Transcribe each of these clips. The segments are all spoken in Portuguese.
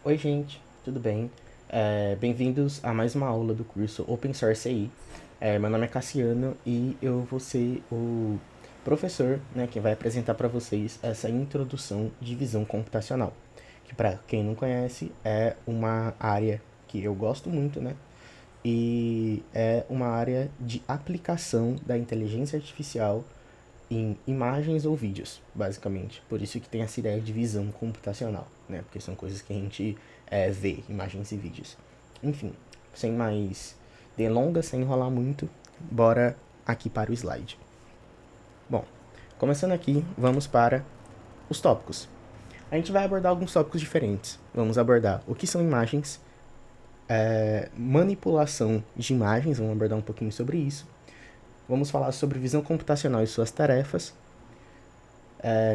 Oi, gente, tudo bem? Bem-vindos a mais uma aula do curso Open Source AI. Meu nome é Cassiano e eu vou ser o professor, né, que vai apresentar para vocês essa introdução de visão computacional, que para quem não conhece é uma área que eu gosto muito, né? E é uma área de aplicação da inteligência artificial em imagens ou vídeos, basicamente. Por isso que tem essa ideia de visão computacional, né? Porque são coisas que a gente vê, imagens e vídeos. Enfim, sem mais delongas, sem enrolar muito, bora aqui para o slide. Bom, começando aqui, vamos para os tópicos. A gente vai abordar alguns tópicos diferentes. Vamos abordar o que são imagens, manipulação de imagens, vamos abordar um pouquinho sobre isso. Vamos falar sobre visão computacional e suas tarefas.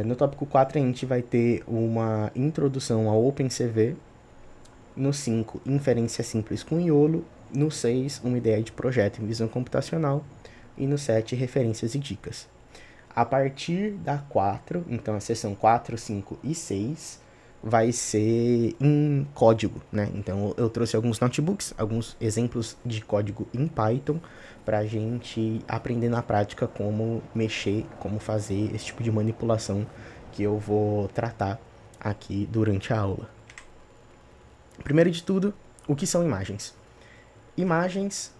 No tópico 4 a gente vai ter uma introdução ao OpenCV. No 5, inferência simples com iolo. No 6, uma ideia de projeto em visão computacional. E no 7, referências e dicas. A partir da 4, então a seção 4, 5 e 6, vai ser em código, né? Então eu trouxe alguns notebooks, alguns exemplos de código em Python para a gente aprender na prática como mexer, como fazer esse tipo de manipulação que eu vou tratar aqui durante a aula. Primeiro de tudo, o que são imagens? Imagens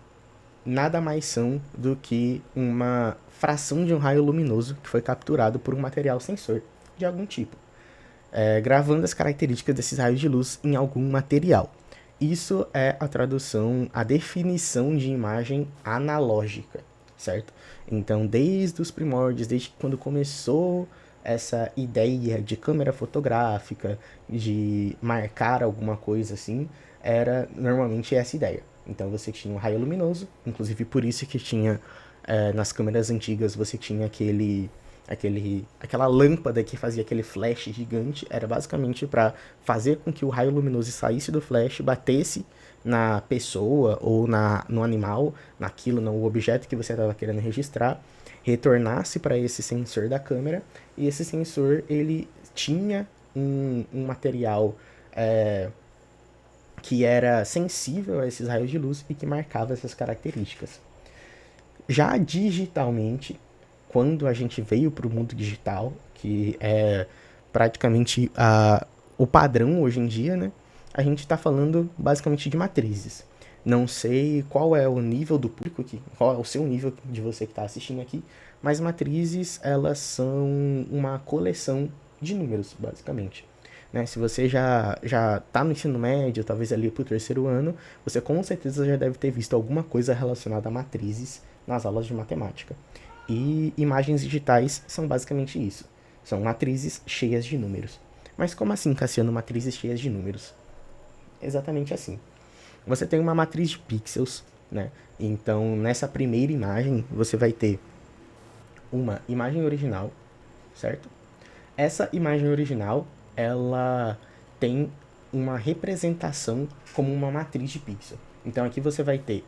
nada mais são do que uma fração de um raio luminoso que foi capturado por um material sensor de algum tipo, gravando as características desses raios de luz em algum material. Isso é a tradução, a definição de imagem analógica, certo? Então, desde os primórdios, desde quando começou essa ideia de câmera fotográfica, de marcar alguma coisa assim, era normalmente essa ideia. Então você tinha um raio luminoso, inclusive por isso que tinha nas câmeras antigas você tinha aquela lâmpada que fazia aquele flash gigante, era basicamente para fazer com que o raio luminoso saísse do flash, batesse na pessoa ou no animal, naquilo, no objeto que você estava querendo registrar, retornasse para esse sensor da câmera, e esse sensor ele tinha um material que era sensível a esses raios de luz e que marcava essas características. Já digitalmente, quando a gente veio para o mundo digital, que é praticamente o padrão hoje em dia, né? A gente está falando basicamente de matrizes. Não sei qual é o nível do público aqui, qual é o seu nível de você que está assistindo aqui, mas matrizes elas são uma coleção de números, basicamente. Né? Se você já está no ensino médio, talvez ali para o terceiro ano, você com certeza já deve ter visto alguma coisa relacionada a matrizes nas aulas de matemática. E imagens digitais são basicamente isso. São matrizes cheias de números. Mas como assim, Cassiano, matrizes cheias de números? Exatamente assim. Você tem uma matriz de pixels, né? Então, nessa primeira imagem, você vai ter uma imagem original, certo? Essa imagem original, ela tem uma representação como uma matriz de pixel. Então, aqui você vai ter,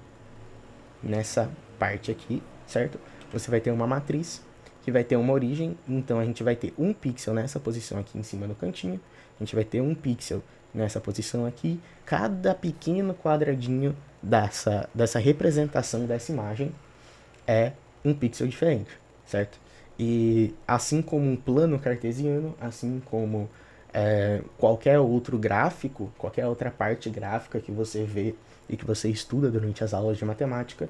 nessa parte aqui, certo? Você vai ter uma matriz que vai ter uma origem, então a gente vai ter um pixel nessa posição aqui em cima no cantinho, a gente vai ter um pixel nessa posição aqui, cada pequeno quadradinho dessa representação dessa imagem é um pixel diferente, certo? E assim como um plano cartesiano, assim como qualquer outro gráfico, qualquer outra parte gráfica que você vê e que você estuda durante as aulas de matemática,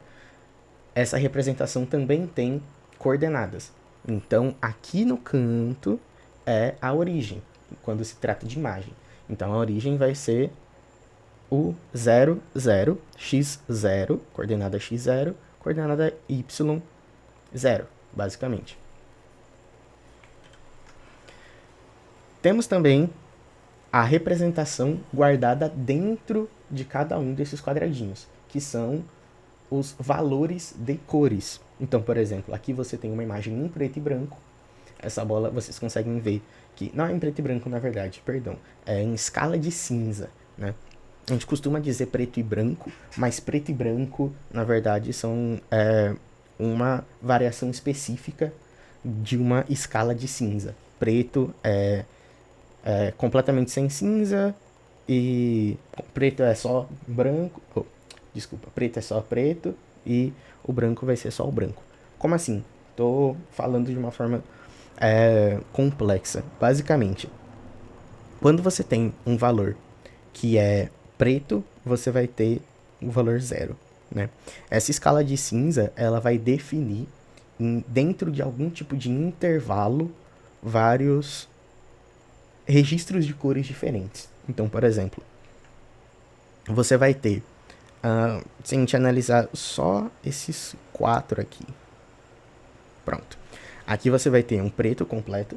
essa representação também tem coordenadas. Então, aqui no canto é a origem, quando se trata de imagem. Então, a origem vai ser o 0, 0, x 0, coordenada x 0, coordenada y 0, basicamente. Temos também a representação guardada dentro de cada um desses quadradinhos, que são os valores de cores. Então, por exemplo, aqui você tem uma imagem em preto e branco. Essa bola vocês conseguem ver que não é em preto e branco, na verdade, perdão, é em escala de cinza, né? A gente costuma dizer preto e branco, mas preto e branco, na verdade, são uma variação específica de uma escala de cinza. Preto é completamente sem cinza e preto é só branco, desculpa, preto é só preto e o branco vai ser só o branco. Como assim? Tô falando de uma forma complexa. Basicamente, quando você tem um valor que é preto, você vai ter o valor zero, né? Essa escala de cinza, ela vai definir dentro de algum tipo de intervalo vários registros de cores diferentes. Então, por exemplo, você vai ter, se a gente analisar só esses 4 aqui, pronto. Aqui você vai ter um preto completo,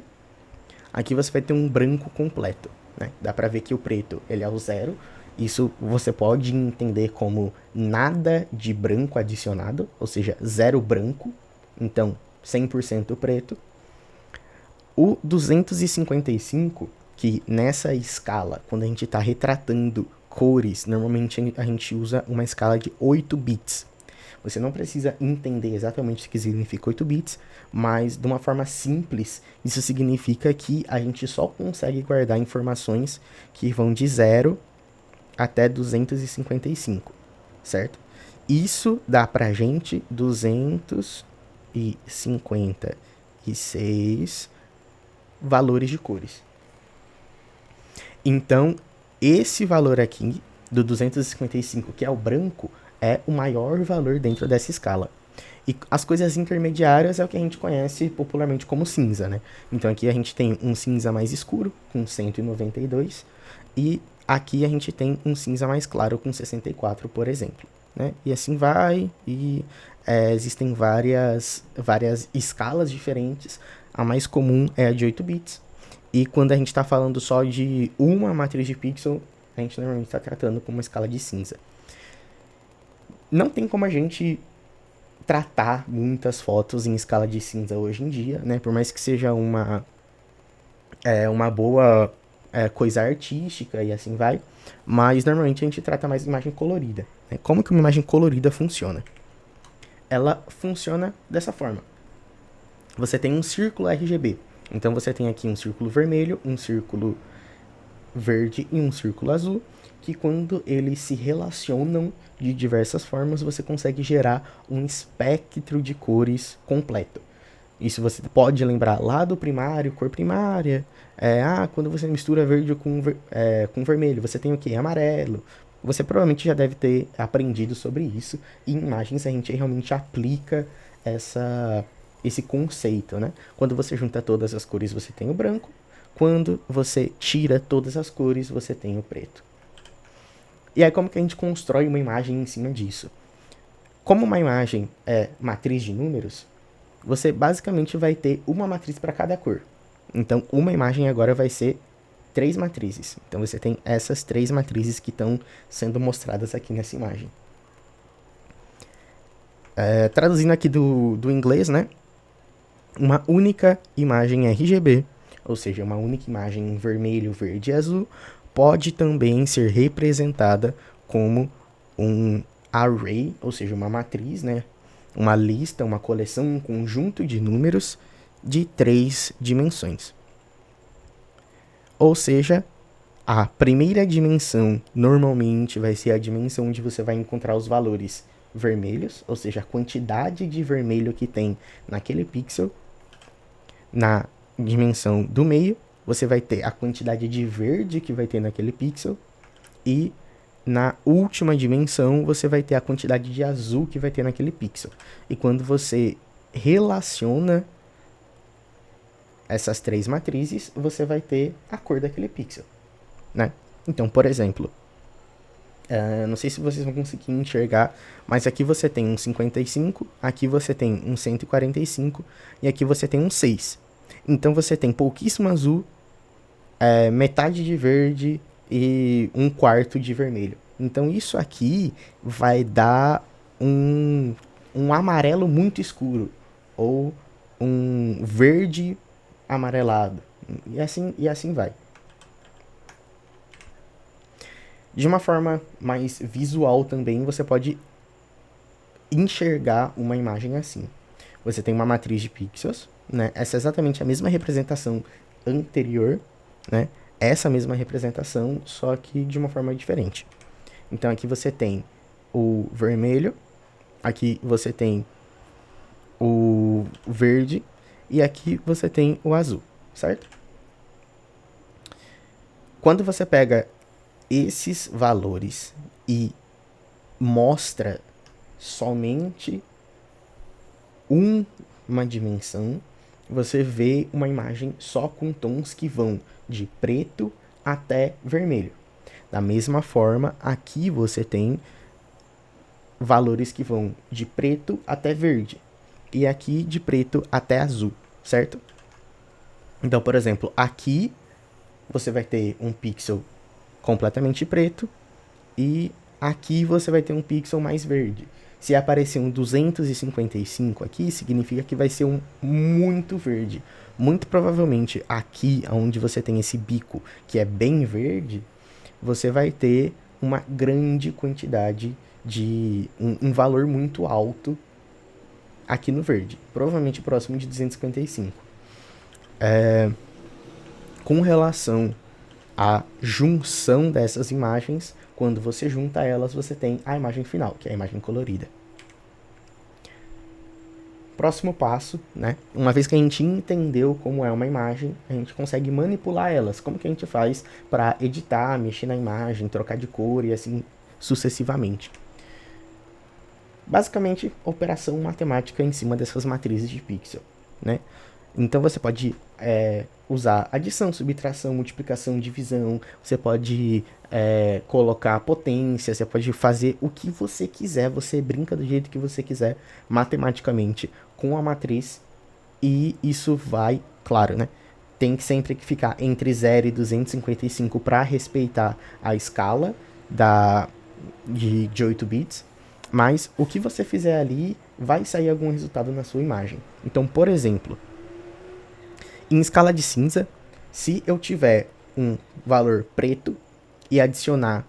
aqui você vai ter um branco completo, né? Dá pra ver que o preto ele é o zero. Isso você pode entender como nada de branco adicionado, ou seja, zero branco. Então, 100% preto. O 255, que nessa escala, quando a gente está retratando cores, normalmente a gente usa uma escala de 8 bits. Você não precisa entender exatamente o que significa 8 bits, mas de uma forma simples, isso significa que a gente só consegue guardar informações que vão de 0 até 255, certo? Isso dá pra gente 256 valores de cores. Então, esse valor aqui, do 255, que é o branco, é o maior valor dentro dessa escala. E as coisas intermediárias é o que a gente conhece popularmente como cinza, né? Então aqui a gente tem um cinza mais escuro, com 192, e aqui a gente tem um cinza mais claro, com 64, por exemplo, né? E assim vai, e existem várias escalas diferentes. A mais comum é a de 8 bits, e quando a gente está falando só de uma matriz de pixel, a gente normalmente está tratando com uma escala de cinza. Não tem como a gente tratar muitas fotos em escala de cinza hoje em dia, né? Por mais que seja uma boa coisa artística e assim vai, mas normalmente a gente trata mais imagem colorida, né? Como que uma imagem colorida funciona? Ela funciona dessa forma. Você tem um círculo RGB. Então você tem aqui um círculo vermelho, um círculo verde e um círculo azul, que quando eles se relacionam de diversas formas, você consegue gerar um espectro de cores completo. Isso você pode lembrar lá do primário, cor primária. Quando você mistura verde com vermelho, você tem o quê? Amarelo. Você provavelmente já deve ter aprendido sobre isso. E em imagens a gente realmente aplica esse conceito, né? Quando você junta todas as cores, você tem o branco. Quando você tira todas as cores, você tem o preto. E aí como que a gente constrói uma imagem em cima disso? Como uma imagem é matriz de números, você basicamente vai ter uma matriz para cada cor. Então, uma imagem agora vai ser 3 matrizes. Então, você tem essas 3 matrizes que estão sendo mostradas aqui nessa imagem. Traduzindo aqui do inglês, né? Uma única imagem RGB, ou seja, uma única imagem em vermelho, verde e azul, pode também ser representada como um array, ou seja, uma matriz, né? Uma lista, uma coleção, um conjunto de números de 3 dimensões. Ou seja, a primeira dimensão normalmente vai ser a dimensão onde você vai encontrar os valores vermelhos, ou seja, a quantidade de vermelho que tem naquele pixel. Na dimensão do meio, você vai ter a quantidade de verde que vai ter naquele pixel, e na última dimensão você vai ter a quantidade de azul que vai ter naquele pixel. E quando você relaciona essas 3 matrizes, você vai ter a cor daquele pixel, né? Então, por exemplo, não sei se vocês vão conseguir enxergar, mas aqui você tem um 55, aqui você tem um 145 e aqui você tem um 6. Então você tem pouquíssimo azul, metade de verde e um quarto de vermelho. Então isso aqui vai dar um amarelo muito escuro, ou um verde amarelado, e assim vai. De uma forma mais visual também, você pode enxergar uma imagem assim. Você tem uma matriz de pixels, né? Essa é exatamente a mesma representação anterior, né? essa mesma representação, só que de uma forma diferente. Então aqui você tem o vermelho, aqui você tem o verde e aqui você tem o azul, certo? Quando você pega esses valores e mostra somente uma dimensão, você vê uma imagem só com tons que vão de preto até vermelho. Da mesma forma, aqui você tem valores que vão de preto até verde. E aqui de preto até azul, certo? Então, por exemplo, aqui você vai ter um pixel completamente preto e aqui você vai ter um pixel mais verde. Se aparecer um 255 aqui, significa que vai ser um muito verde. Muito provavelmente aqui, onde você tem esse bico que é bem verde, você vai ter uma grande quantidade de um valor muito alto aqui no verde, provavelmente próximo de 255. Com relação à junção dessas imagens, quando você junta elas, você tem a imagem final, que é a imagem colorida. Próximo passo, né? Uma vez que a gente entendeu como é uma imagem, a gente consegue manipular elas. Como que a gente faz para editar, mexer na imagem, trocar de cor e assim sucessivamente. Basicamente, operação matemática em cima dessas matrizes de pixel, né? Então você pode usar adição, subtração, multiplicação, divisão, você pode colocar potência, você pode fazer o que você quiser, você brinca do jeito que você quiser matematicamente com a matriz e isso vai, claro, né? Tem sempre que ficar entre 0 e 255 para respeitar a escala de 8 bits, mas o que você fizer ali vai sair algum resultado na sua imagem. Então, por exemplo, em escala de cinza, se eu tiver um valor preto e adicionar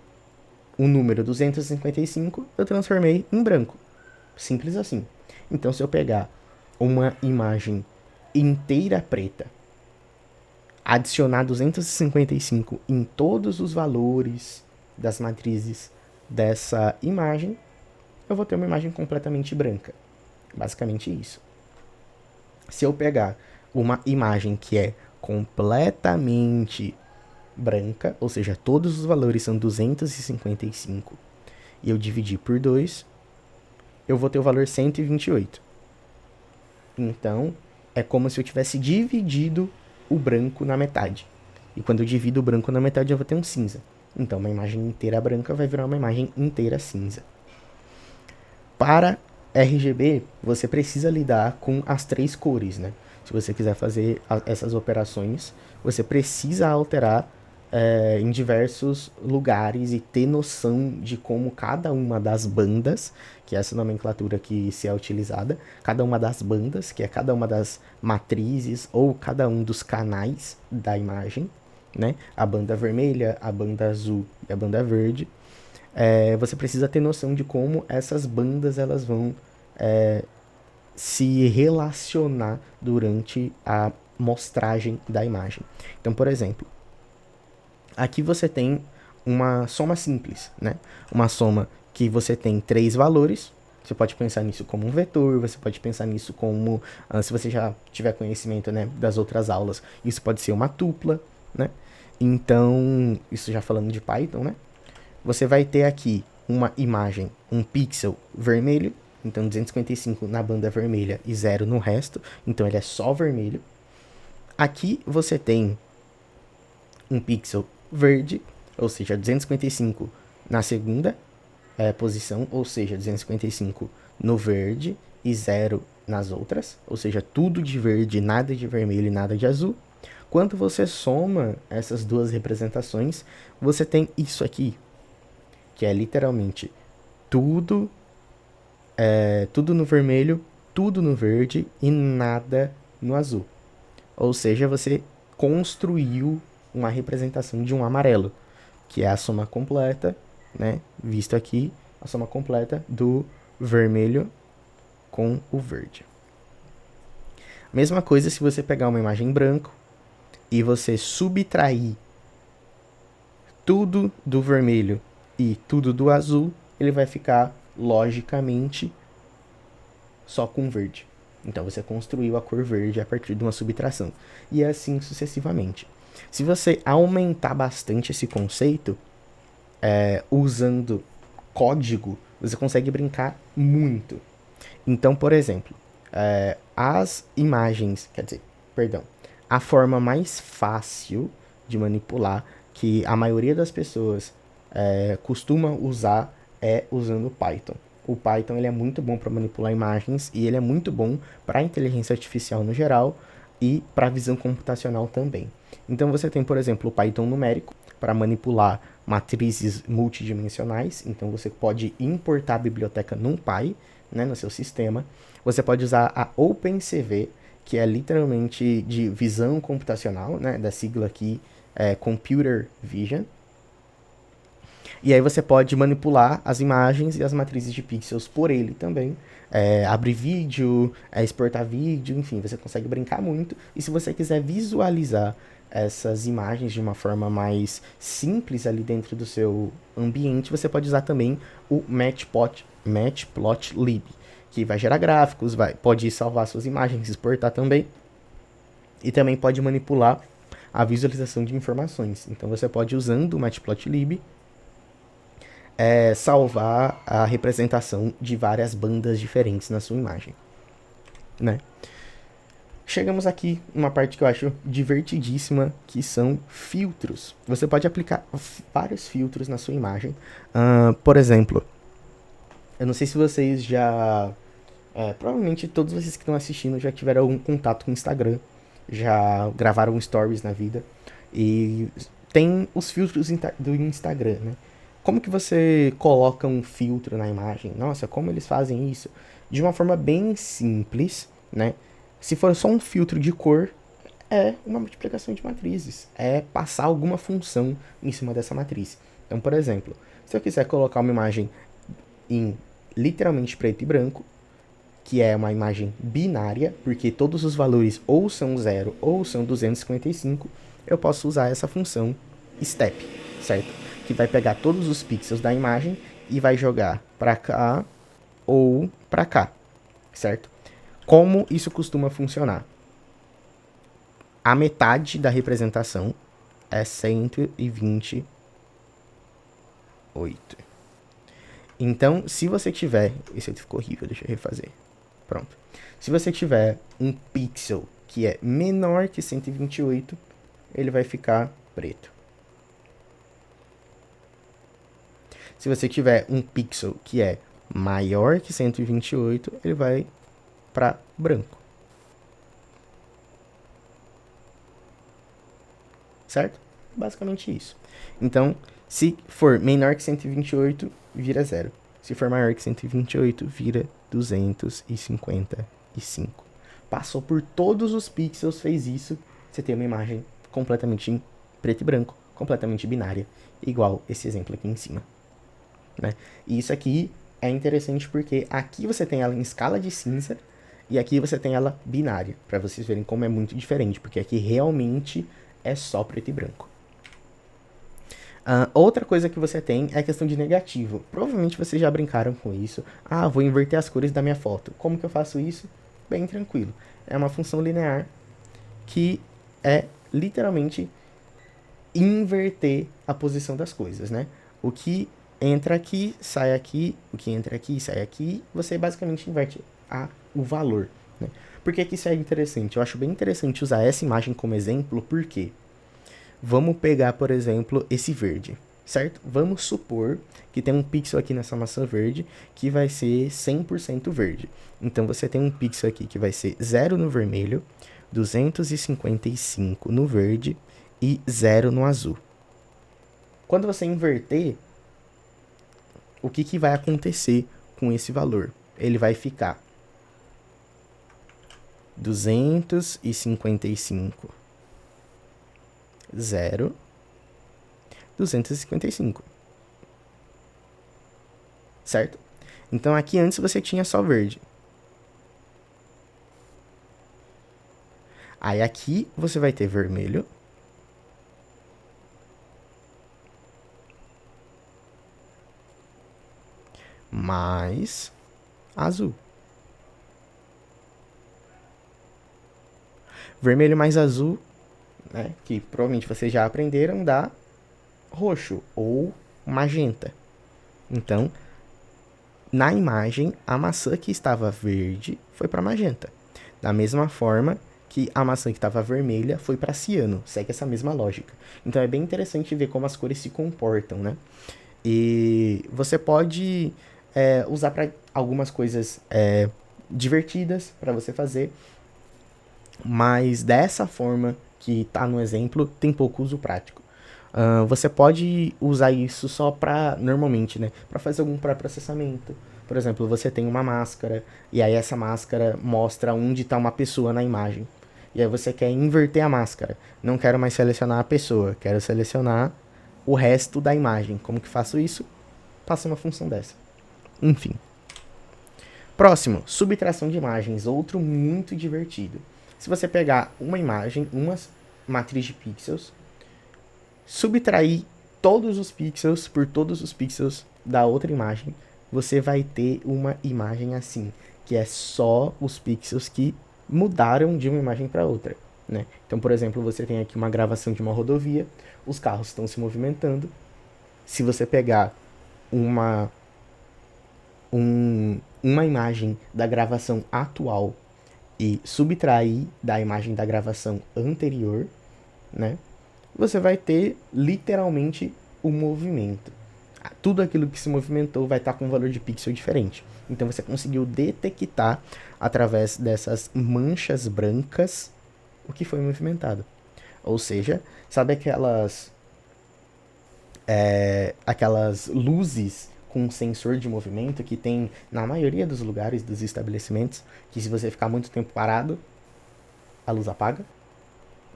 o número 255, eu transformei em branco. Simples assim. Então, se eu pegar uma imagem inteira preta, adicionar 255 em todos os valores das matrizes dessa imagem, eu vou ter uma imagem completamente branca. Basicamente isso. Se eu pegar uma imagem que é completamente branca, ou seja, todos os valores são 255, e eu dividir por 2, eu vou ter o valor 128. Então, é como se eu tivesse dividido o branco na metade. E quando eu divido o branco na metade, eu vou ter um cinza. Então, uma imagem inteira branca vai virar uma imagem inteira cinza. Para RGB, você precisa lidar com as 3 cores, né? Se você quiser fazer essas operações, você precisa alterar em diversos lugares e ter noção de como cada uma das bandas, que é essa nomenclatura que se é utilizada, cada uma das bandas, que é cada uma das matrizes ou cada um dos canais da imagem, né? A banda vermelha, a banda azul e a banda verde. Você precisa ter noção de como essas bandas elas vão se relacionar durante a mostragem da imagem. Então, por exemplo, aqui você tem uma soma simples, né? Uma soma que você tem 3 valores. Você pode pensar nisso como um vetor, você pode pensar nisso como, se você já tiver conhecimento, né, das outras aulas, isso pode ser uma tupla, né? Então, isso já falando de Python, né? Você vai ter aqui uma imagem, um pixel vermelho, então 255 na banda vermelha e 0 no resto, então ele é só vermelho. Aqui você tem um pixel verde, ou seja, 255 na segunda posição, ou seja, 255 no verde e 0 nas outras, ou seja, tudo de verde, nada de vermelho e nada de azul. Quando você soma essas duas representações, você tem isso aqui, que é literalmente tudo no vermelho, tudo no verde e nada no azul. Ou seja, você construiu uma representação de um amarelo, que é a soma completa, né? Visto aqui, a soma completa do vermelho com o verde. Mesma coisa se você pegar uma imagem em branco e você subtrair tudo do vermelho e tudo do azul, ele vai ficar, logicamente, só com verde. Então você construiu a cor verde a partir de uma subtração. E assim sucessivamente. Se você aumentar bastante esse conceito, usando código, você consegue brincar muito. Então, por exemplo, as imagens, quer dizer, perdão, a forma mais fácil de manipular, que a maioria das pessoas costuma usar, é usando o Python. O Python ele é muito bom para manipular imagens e ele é muito bom para inteligência artificial no geral e para visão computacional também. Então você tem, por exemplo, o Python numérico para manipular matrizes multidimensionais. Então você pode importar a biblioteca NumPy, né, no seu sistema. Você pode usar a OpenCV, que é literalmente de visão computacional, né, da sigla aqui Computer Vision. E aí você pode manipular as imagens e as matrizes de pixels por ele também. Abrir vídeo, exportar vídeo, enfim, você consegue brincar muito. E se você quiser visualizar essas imagens de uma forma mais simples ali dentro do seu ambiente, você pode usar também o Matplotlib, que vai gerar gráficos, pode salvar suas imagens, exportar também. E também pode manipular a visualização de informações. Então você pode, usando o Matplotlib, salvar a representação de várias bandas diferentes na sua imagem, né? Chegamos aqui numa parte que eu acho divertidíssima, que são filtros. Você pode aplicar vários filtros na sua imagem. Por exemplo, eu não sei se vocês já... provavelmente todos vocês que estão assistindo já tiveram algum contato com o Instagram, já gravaram stories na vida. E tem os filtros do Instagram, né? Como que você coloca um filtro na imagem? Nossa, como eles fazem isso? De uma forma bem simples, né? Se for só um filtro de cor, é uma multiplicação de matrizes. É passar alguma função em cima dessa matriz. Então, por exemplo, se eu quiser colocar uma imagem em literalmente preto e branco, que é uma imagem binária, porque todos os valores ou são 0 ou são 255, eu posso usar essa função step, certo? Que vai pegar todos os pixels da imagem e vai jogar para cá ou para cá, certo? Como isso costuma funcionar? A metade da representação é 128. Então, se você tiver... Esse aqui ficou horrível, deixa eu refazer. Pronto. Se você tiver um pixel que é menor que 128, ele vai ficar preto. Se você tiver um pixel que é maior que 128, ele vai para branco. Certo? Basicamente isso. Então, se for menor que 128, vira 0. Se for maior que 128, vira 255. Passou por todos os pixels, fez isso, você tem uma imagem completamente em preto e branco, completamente binária, igual esse exemplo aqui em cima, né? E isso aqui é interessante porque aqui você tem ela em escala de cinza e aqui você tem ela binária, para vocês verem como é muito diferente, porque aqui realmente é só preto e branco. Outra coisa que você tem é a questão de negativo. Provavelmente vocês já brincaram com isso. Vou inverter as cores da minha foto. Como que eu faço isso? Bem tranquilo. É uma função linear que é literalmente inverter a posição das coisas, né? O que entra aqui, sai aqui, o que entra aqui, sai aqui, você basicamente inverte o valor, né? Por que que isso é interessante? Eu acho bem interessante usar essa imagem como exemplo, porque vamos pegar, por exemplo, esse verde, certo? Vamos supor que tem um pixel aqui nessa maçã verde que vai ser 100% verde. Então você tem um pixel aqui que vai ser 0 no vermelho, 255 no verde e 0 no azul. Quando você inverter, o que vai acontecer com esse valor? Ele vai ficar 255, 0, 255. Certo? Então aqui antes você tinha só verde. Aí aqui você vai ter vermelho. mais azul. Vermelho mais azul, né, que provavelmente vocês já aprenderam, dá roxo ou magenta. Então, na imagem, a maçã que estava verde foi para magenta. Da mesma forma que a maçã que estava vermelha foi para ciano. Segue essa mesma lógica. Então é bem interessante ver como as cores se comportam, né? E você pode usar para algumas coisas divertidas para você fazer, mas dessa forma que está no exemplo, tem pouco uso prático. Você pode usar isso só para, normalmente, né, para fazer algum pré-processamento. Por exemplo, você tem uma máscara, e aí essa máscara mostra onde está uma pessoa na imagem. E aí você quer inverter a máscara. Não quero mais selecionar a pessoa, quero selecionar o resto da imagem. Como que faço isso? Passa uma função dessa. Enfim. Próximo, subtração de imagens, outro muito divertido. Se você pegar uma imagem, uma matriz de pixels, subtrair todos os pixels por todos os pixels da outra imagem, você vai ter uma imagem assim, que é só os pixels que mudaram de uma imagem para outra, né? Então, por exemplo, você tem aqui uma gravação de uma rodovia, os carros estão se movimentando. Se você pegar uma uma imagem da gravação atual e subtrair da imagem da gravação anterior, né, você vai ter literalmente o movimento. Tudo aquilo que se movimentou vai estar com um valor de pixel diferente. Então você conseguiu detectar, através dessas manchas brancas, o que foi movimentado. Ou seja, sabe aquelas luzes com sensor de movimento que tem na maioria dos lugares dos estabelecimentos, que se você ficar muito tempo parado, a luz apaga?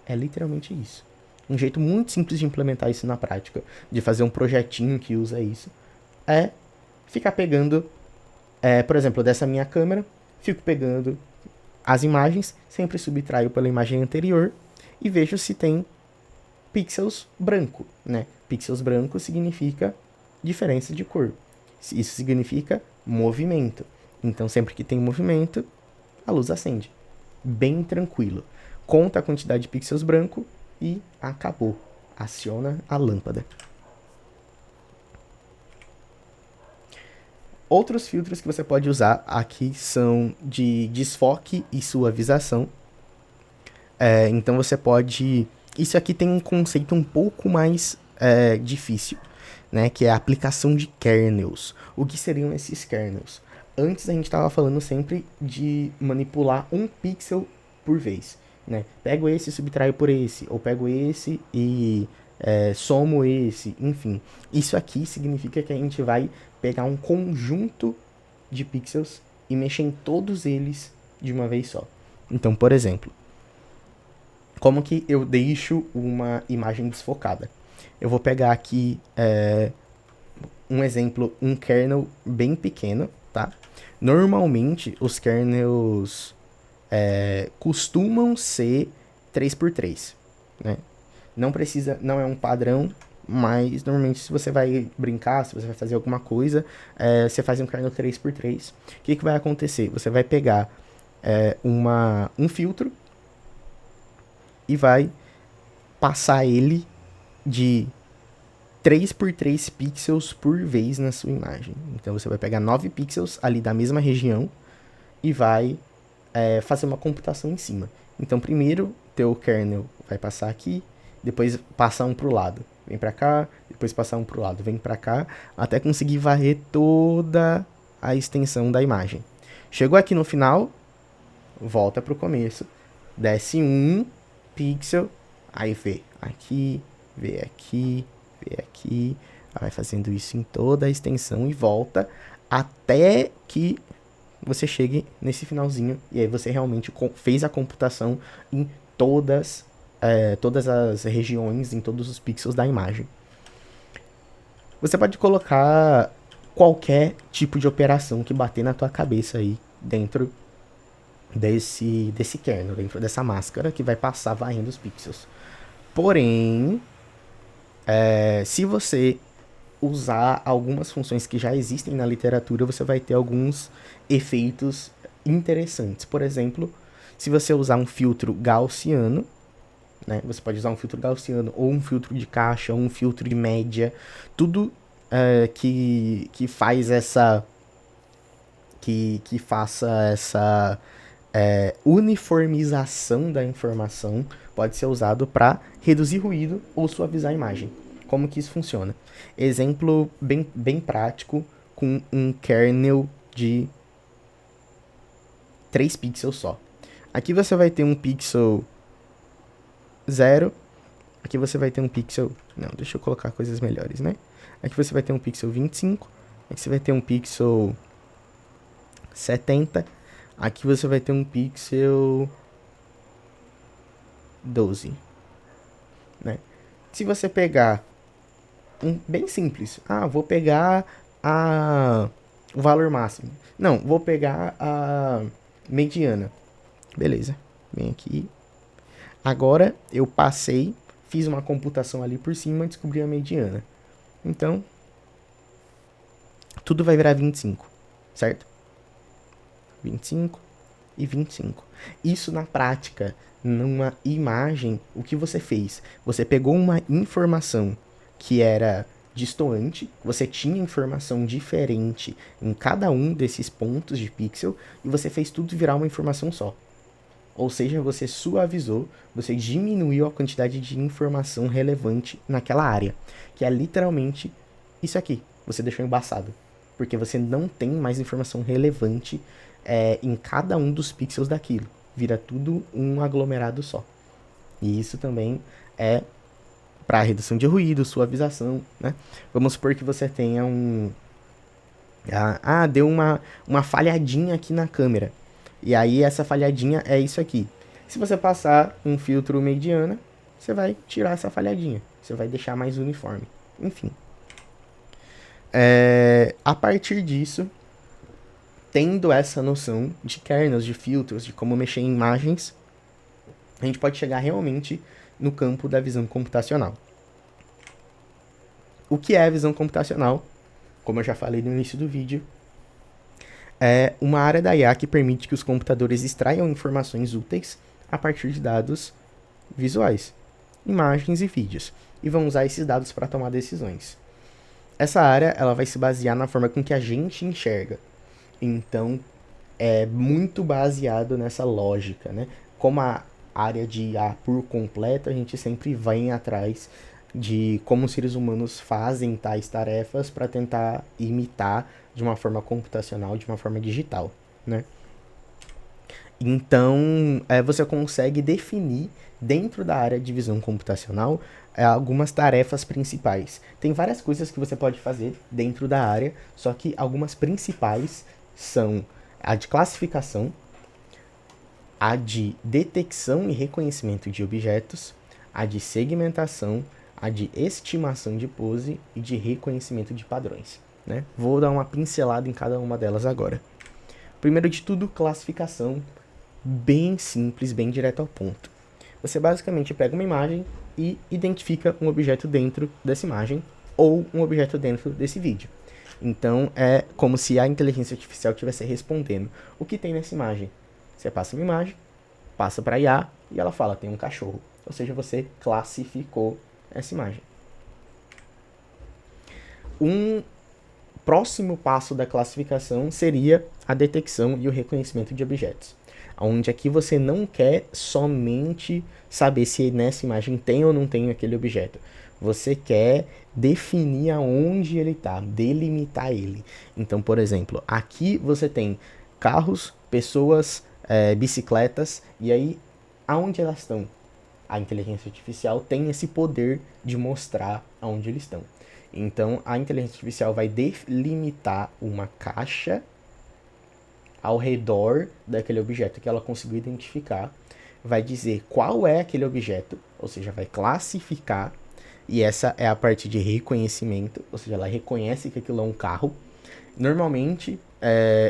É literalmente isso. Um jeito muito simples de implementar isso na prática, de fazer um projetinho que usa isso, é ficar pegando, por exemplo, dessa minha câmera, fico pegando as imagens, sempre subtraio pela imagem anterior e vejo se tem pixels branco, né? Pixels branco significa diferença de cor. Isso significa movimento. Então, sempre que tem movimento, a luz acende. Bem tranquilo. Conta a quantidade de pixels branco e acabou. Aciona a lâmpada. Outros filtros que você pode usar aqui são de desfoque e suavização. Então você pode... Isso aqui tem um conceito um pouco mais difícil, né? Que é a aplicação de kernels. O que seriam esses kernels? Antes a gente estava falando sempre de manipular um pixel por vez, né? Pego esse e subtraio por esse, ou pego esse e somo esse, enfim. Isso aqui significa que a gente vai pegar um conjunto de pixels e mexer em todos eles de uma vez só. Então, por exemplo, como que eu deixo uma imagem desfocada? Eu vou pegar aqui um exemplo, um kernel bem pequeno, tá? Normalmente, os kernels costumam ser 3x3, né? Não precisa, não é um padrão, mas normalmente se você vai brincar, se você vai fazer alguma coisa, você faz um kernel 3x3. O que vai acontecer? Você vai pegar um filtro e vai passar ele de 3x3 pixels por vez na sua imagem. Então você vai pegar 9 pixels ali da mesma região e vai fazer uma computação em cima. Então primeiro teu kernel vai passar aqui, depois passar um pro lado, vem para cá, depois passar um pro lado, vem para cá, até conseguir varrer toda a extensão da imagem. Chegou aqui no final, volta pro começo, desce um pixel, aí vê aqui, vê aqui, vê aqui, vai fazendo isso em toda a extensão e volta até que você chegue nesse finalzinho e aí você realmente fez a computação em todas as regiões, em todos os pixels da imagem. Você pode colocar qualquer tipo de operação que bater na tua cabeça aí dentro desse kernel, dentro dessa máscara que vai passar varrendo os pixels. Porém, se você usar algumas funções que já existem na literatura, você vai ter alguns efeitos interessantes. Por exemplo, se você usar um filtro gaussiano, né, você pode usar um filtro gaussiano, ou um filtro de caixa, ou um filtro de média, tudo que faz essa... que faça essa uniformização da informação pode ser usado para reduzir ruído ou suavizar a imagem. Como que isso funciona? Exemplo bem prático com um kernel de 3 pixels só. Aqui você vai ter um pixel 0, aqui você vai ter um pixel... Não, deixa eu colocar coisas melhores, né? Aqui você vai ter um pixel 25, aqui você vai ter um pixel 70, aqui você vai ter um pixel 12, né? Se você pegar bem simples, vou pegar o valor máximo. Não, vou pegar a mediana. Beleza, vem aqui. Agora eu passei, fiz uma computação ali por cima e descobri a mediana. Então, tudo vai virar 25, certo? 25 e 25. Isso na prática, numa imagem, o que você fez? Você pegou uma informação que era distoante, você tinha informação diferente em cada um desses pontos de pixel e você fez tudo virar uma informação só. Ou seja, você suavizou, você diminuiu a quantidade de informação relevante naquela área, que é literalmente isso aqui. Você deixou embaçado, porque você não tem mais informação relevante em cada um dos pixels daquilo. Vira tudo um aglomerado só. E isso também é para redução de ruído, suavização, né? Vamos supor que você tenha deu uma falhadinha aqui na câmera. E aí essa falhadinha é isso aqui. Se você passar um filtro mediana, você vai tirar essa falhadinha. Você vai deixar mais uniforme. Enfim. A partir disso, tendo essa noção de kernels, de filtros, de como mexer em imagens, a gente pode chegar realmente no campo da visão computacional. O que é a visão computacional? Como eu já falei no início do vídeo, é uma área da IA que permite que os computadores extraiam informações úteis a partir de dados visuais, imagens e vídeos, e vão usar esses dados para tomar decisões. Essa área ela vai se basear na forma com que a gente enxerga. Então, é muito baseado nessa lógica, né? Como a área de IA por completo, a gente sempre vem atrás de como os seres humanos fazem tais tarefas para tentar imitar de uma forma computacional, de uma forma digital, né? Então, você consegue definir dentro da área de visão computacional algumas tarefas principais. Tem várias coisas que você pode fazer dentro da área, só que algumas principais são a de classificação, a de detecção e reconhecimento de objetos, a de segmentação, a de estimação de pose e de reconhecimento de padrões, né? Vou dar uma pincelada em cada uma delas agora. Primeiro de tudo, classificação, bem simples, bem direto ao ponto. Você basicamente pega uma imagem e identifica um objeto dentro dessa imagem ou um objeto dentro desse vídeo. Então, é como se a inteligência artificial estivesse respondendo o que tem nessa imagem. Você passa uma imagem, passa para a IA e ela fala, tem um cachorro. Ou seja, você classificou essa imagem. Um próximo passo da classificação seria a detecção e o reconhecimento de objetos. Onde aqui você não quer somente saber se nessa imagem tem ou não tem aquele objeto. Você quer definir aonde ele está, delimitar ele. Então, por exemplo, aqui você tem carros, pessoas, bicicletas, e aí aonde elas estão? A inteligência artificial tem esse poder de mostrar aonde eles estão. Então, a inteligência artificial vai delimitar uma caixa ao redor daquele objeto que ela conseguiu identificar, vai dizer qual é aquele objeto, ou seja, vai classificar, e essa é a parte de reconhecimento, ou seja, ela reconhece que aquilo é um carro. Normalmente,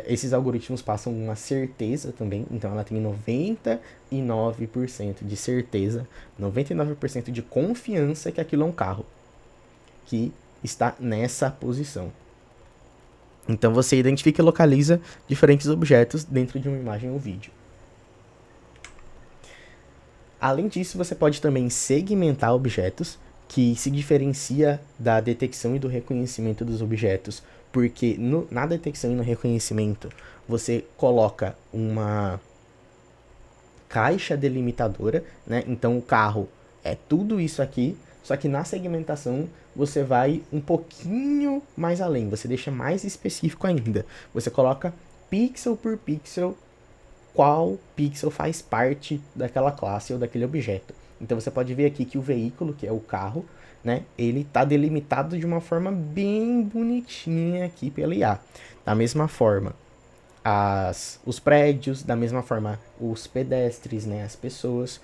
esses algoritmos passam uma certeza também, então ela tem 99% de certeza, 99% de confiança que aquilo é um carro, que está nessa posição. Então você identifica e localiza diferentes objetos dentro de uma imagem ou vídeo. Além disso, você pode também segmentar objetos, que se diferencia da detecção e do reconhecimento dos objetos, porque na detecção e no reconhecimento você coloca uma caixa delimitadora, né? Então o carro é tudo isso aqui, só que na segmentação você vai um pouquinho mais além, você deixa mais específico ainda. Você coloca pixel por pixel qual pixel faz parte daquela classe ou daquele objeto. Então você pode ver aqui que o veículo, que é o carro, né, ele está delimitado de uma forma bem bonitinha aqui pela IA. Da mesma forma, os prédios, da mesma forma os pedestres, né, as pessoas.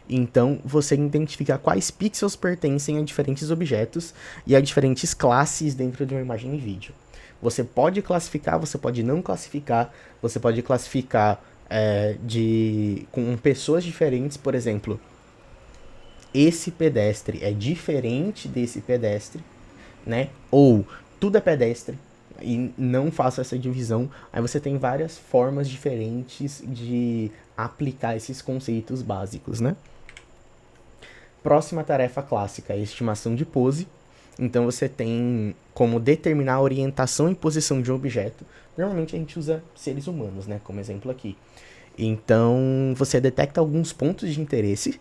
Então você identifica quais pixels pertencem a diferentes objetos e a diferentes classes dentro de uma imagem e vídeo. Você pode classificar, você pode não classificar, você pode classificar com pessoas diferentes, por exemplo, esse pedestre é diferente desse pedestre, né? Ou tudo é pedestre e não faço essa divisão. Aí você tem várias formas diferentes de aplicar esses conceitos básicos, né? Próxima tarefa clássica é a estimação de pose. Então você tem como determinar a orientação e posição de um objeto. Normalmente a gente usa seres humanos, né, como exemplo aqui. Então você detecta alguns pontos de interesse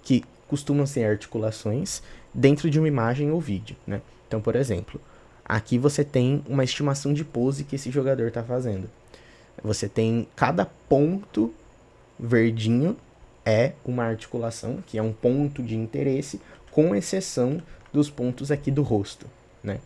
que costumam ser articulações dentro de uma imagem ou vídeo, né? Então, por exemplo, aqui você tem uma estimação de pose que esse jogador está fazendo. Você tem cada ponto verdinho é uma articulação, que é um ponto de interesse, com exceção dos pontos aqui do rosto, né?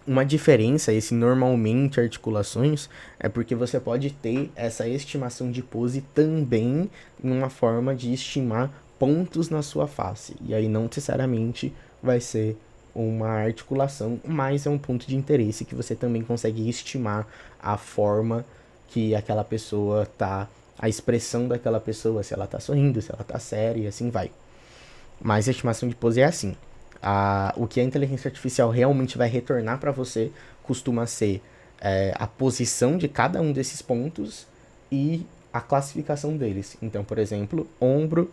Uma diferença, esse normalmente articulações, é porque você pode ter essa estimação de pose também em uma forma de estimar pontos na sua face. E aí não necessariamente vai ser uma articulação, mas é um ponto de interesse que você também consegue estimar a forma que aquela pessoa tá, a expressão daquela pessoa, se ela tá sorrindo, se ela tá séria e assim vai. Mas a estimação de pose é assim. O que a inteligência artificial realmente vai retornar para você costuma ser a posição de cada um desses pontos e a classificação deles. Então, por exemplo, ombro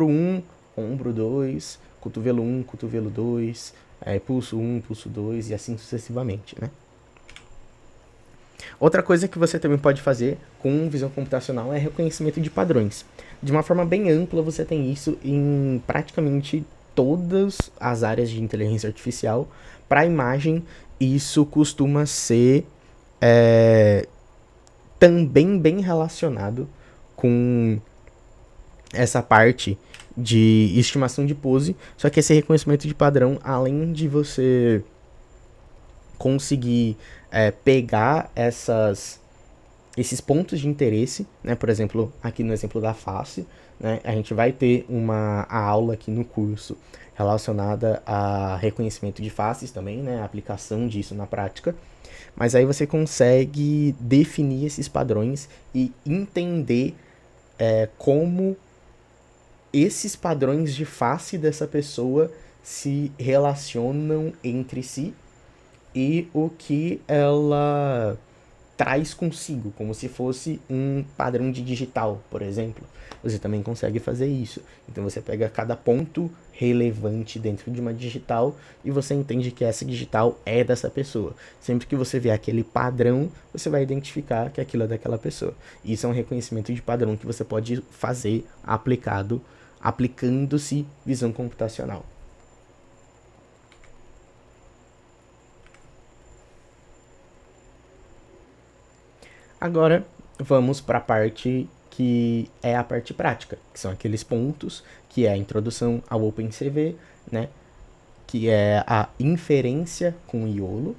1, ombro 2, cotovelo 1, cotovelo 2, pulso 1, pulso 2 e assim sucessivamente, né? Outra coisa que você também pode fazer com visão computacional é reconhecimento de padrões. De uma forma bem ampla, você tem isso em praticamente todas as áreas de inteligência artificial. Para a imagem, isso costuma ser também bem relacionado com essa parte de estimação de pose, só que esse reconhecimento de padrão, além de você conseguir pegar esses pontos de interesse, né? Por exemplo, aqui no exemplo da face, né? A gente vai ter a aula aqui no curso relacionada a reconhecimento de faces também, né? A aplicação disso na prática. Mas aí você consegue definir esses padrões e entender como esses padrões de face dessa pessoa se relacionam entre si e o que ela traz consigo, como se fosse um padrão de digital, por exemplo. Você também consegue fazer isso. Então você pega cada ponto relevante dentro de uma digital e você entende que essa digital é dessa pessoa. Sempre que você vê aquele padrão, você vai identificar que aquilo é daquela pessoa. Isso é um reconhecimento de padrão que você pode fazer aplicando-se visão computacional. Agora vamos para a parte que é a parte prática, que são aqueles pontos, que é a introdução ao OpenCV, né? Que é a inferência com IOLO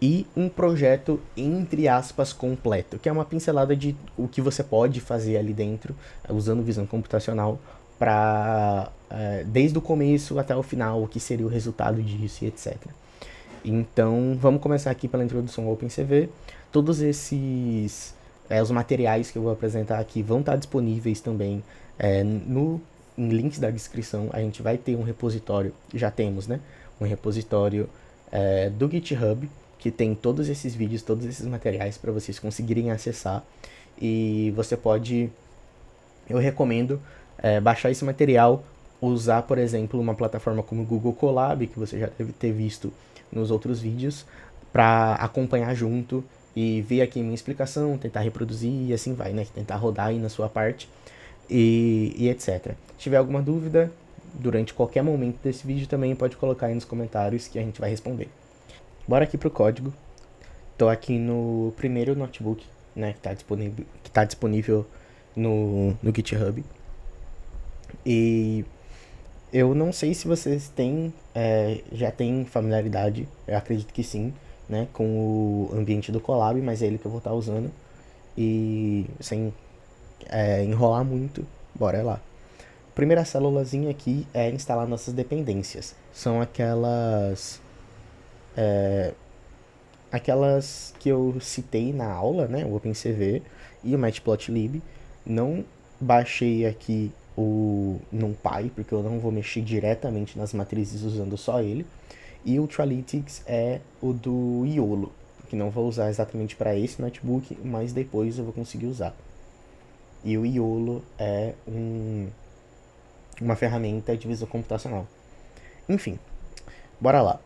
e um projeto, entre aspas, completo, que é uma pincelada de o que você pode fazer ali dentro, usando visão computacional, para desde o começo até o final, o que seria o resultado disso e etc. Então, vamos começar aqui pela introdução ao OpenCV. Todos esses os materiais que eu vou apresentar aqui vão estar disponíveis também no em links da descrição, a gente vai ter um repositório, já temos, né? Um repositório do GitHub, que tem todos esses vídeos, todos esses materiais para vocês conseguirem acessar. E você pode, eu recomendo baixar esse material, usar, por exemplo, uma plataforma como o Google Colab, que você já deve ter visto nos outros vídeos, para acompanhar junto e ver aqui minha explicação, tentar reproduzir e assim vai, né? Tentar rodar aí na sua parte e etc. Se tiver alguma dúvida, durante qualquer momento desse vídeo também pode colocar aí nos comentários que a gente vai responder. Bora aqui pro código. Tô aqui no primeiro notebook, né, que tá disponível no GitHub. E eu não sei se vocês já têm familiaridade, eu acredito que sim, né, com o ambiente do Colab, mas é ele que eu vou estar usando. E sem enrolar muito, bora lá. Primeira célulazinha aqui é instalar nossas dependências. São aquelas que eu citei na aula, né, o OpenCV e o Matplotlib. Não baixei aqui o NumPy, porque eu não vou mexer diretamente nas matrizes usando só ele. E o Ultralytics é o do Iolo, que não vou usar exatamente para esse notebook, mas depois eu vou conseguir usar. E o Iolo é uma ferramenta de visão computacional. Enfim, bora lá.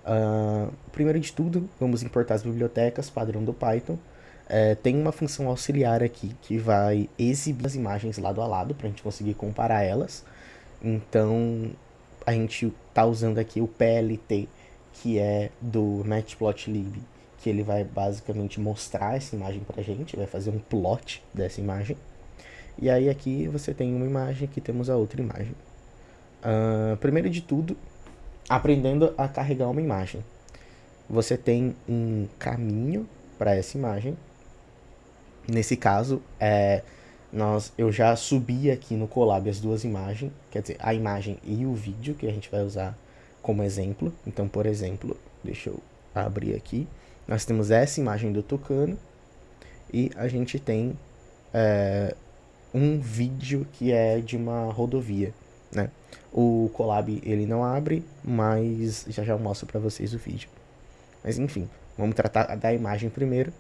Primeiro de tudo, vamos importar as bibliotecas padrão do Python. Tem uma função auxiliar aqui que vai exibir as imagens lado a lado para a gente conseguir comparar elas. Então, a gente está usando aqui o PLT, que é do Matplotlib, que ele vai basicamente mostrar essa imagem para a gente, vai fazer um plot dessa imagem. E aí aqui você tem uma imagem, aqui temos a outra imagem. Primeiro de tudo, aprendendo a carregar uma imagem. Você tem um caminho para essa imagem. Nesse caso, eu já subi aqui no Colab as duas imagens, quer dizer, a imagem e o vídeo que a gente vai usar como exemplo. Então, por exemplo, deixa eu abrir aqui. Nós temos essa imagem do Tucano e a gente tem um vídeo que é de uma rodovia, né? O Colab ele não abre, mas já eu mostro para vocês o vídeo. Mas enfim, vamos tratar da imagem primeiro,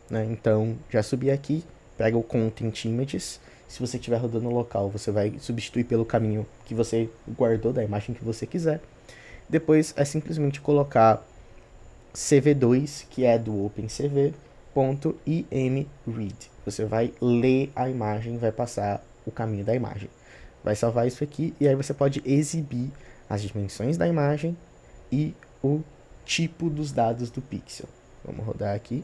né? Então já subi aqui, pega o Content Images. Se você estiver rodando no local, você vai substituir pelo caminho que você guardou da imagem que você quiser. Depois é simplesmente colocar cv2, que é do OpenCV, .imread. Você vai ler a imagem, vai passar o caminho da imagem. Vai salvar isso aqui e aí você pode exibir as dimensões da imagem e o tipo dos dados do pixel. Vamos rodar aqui.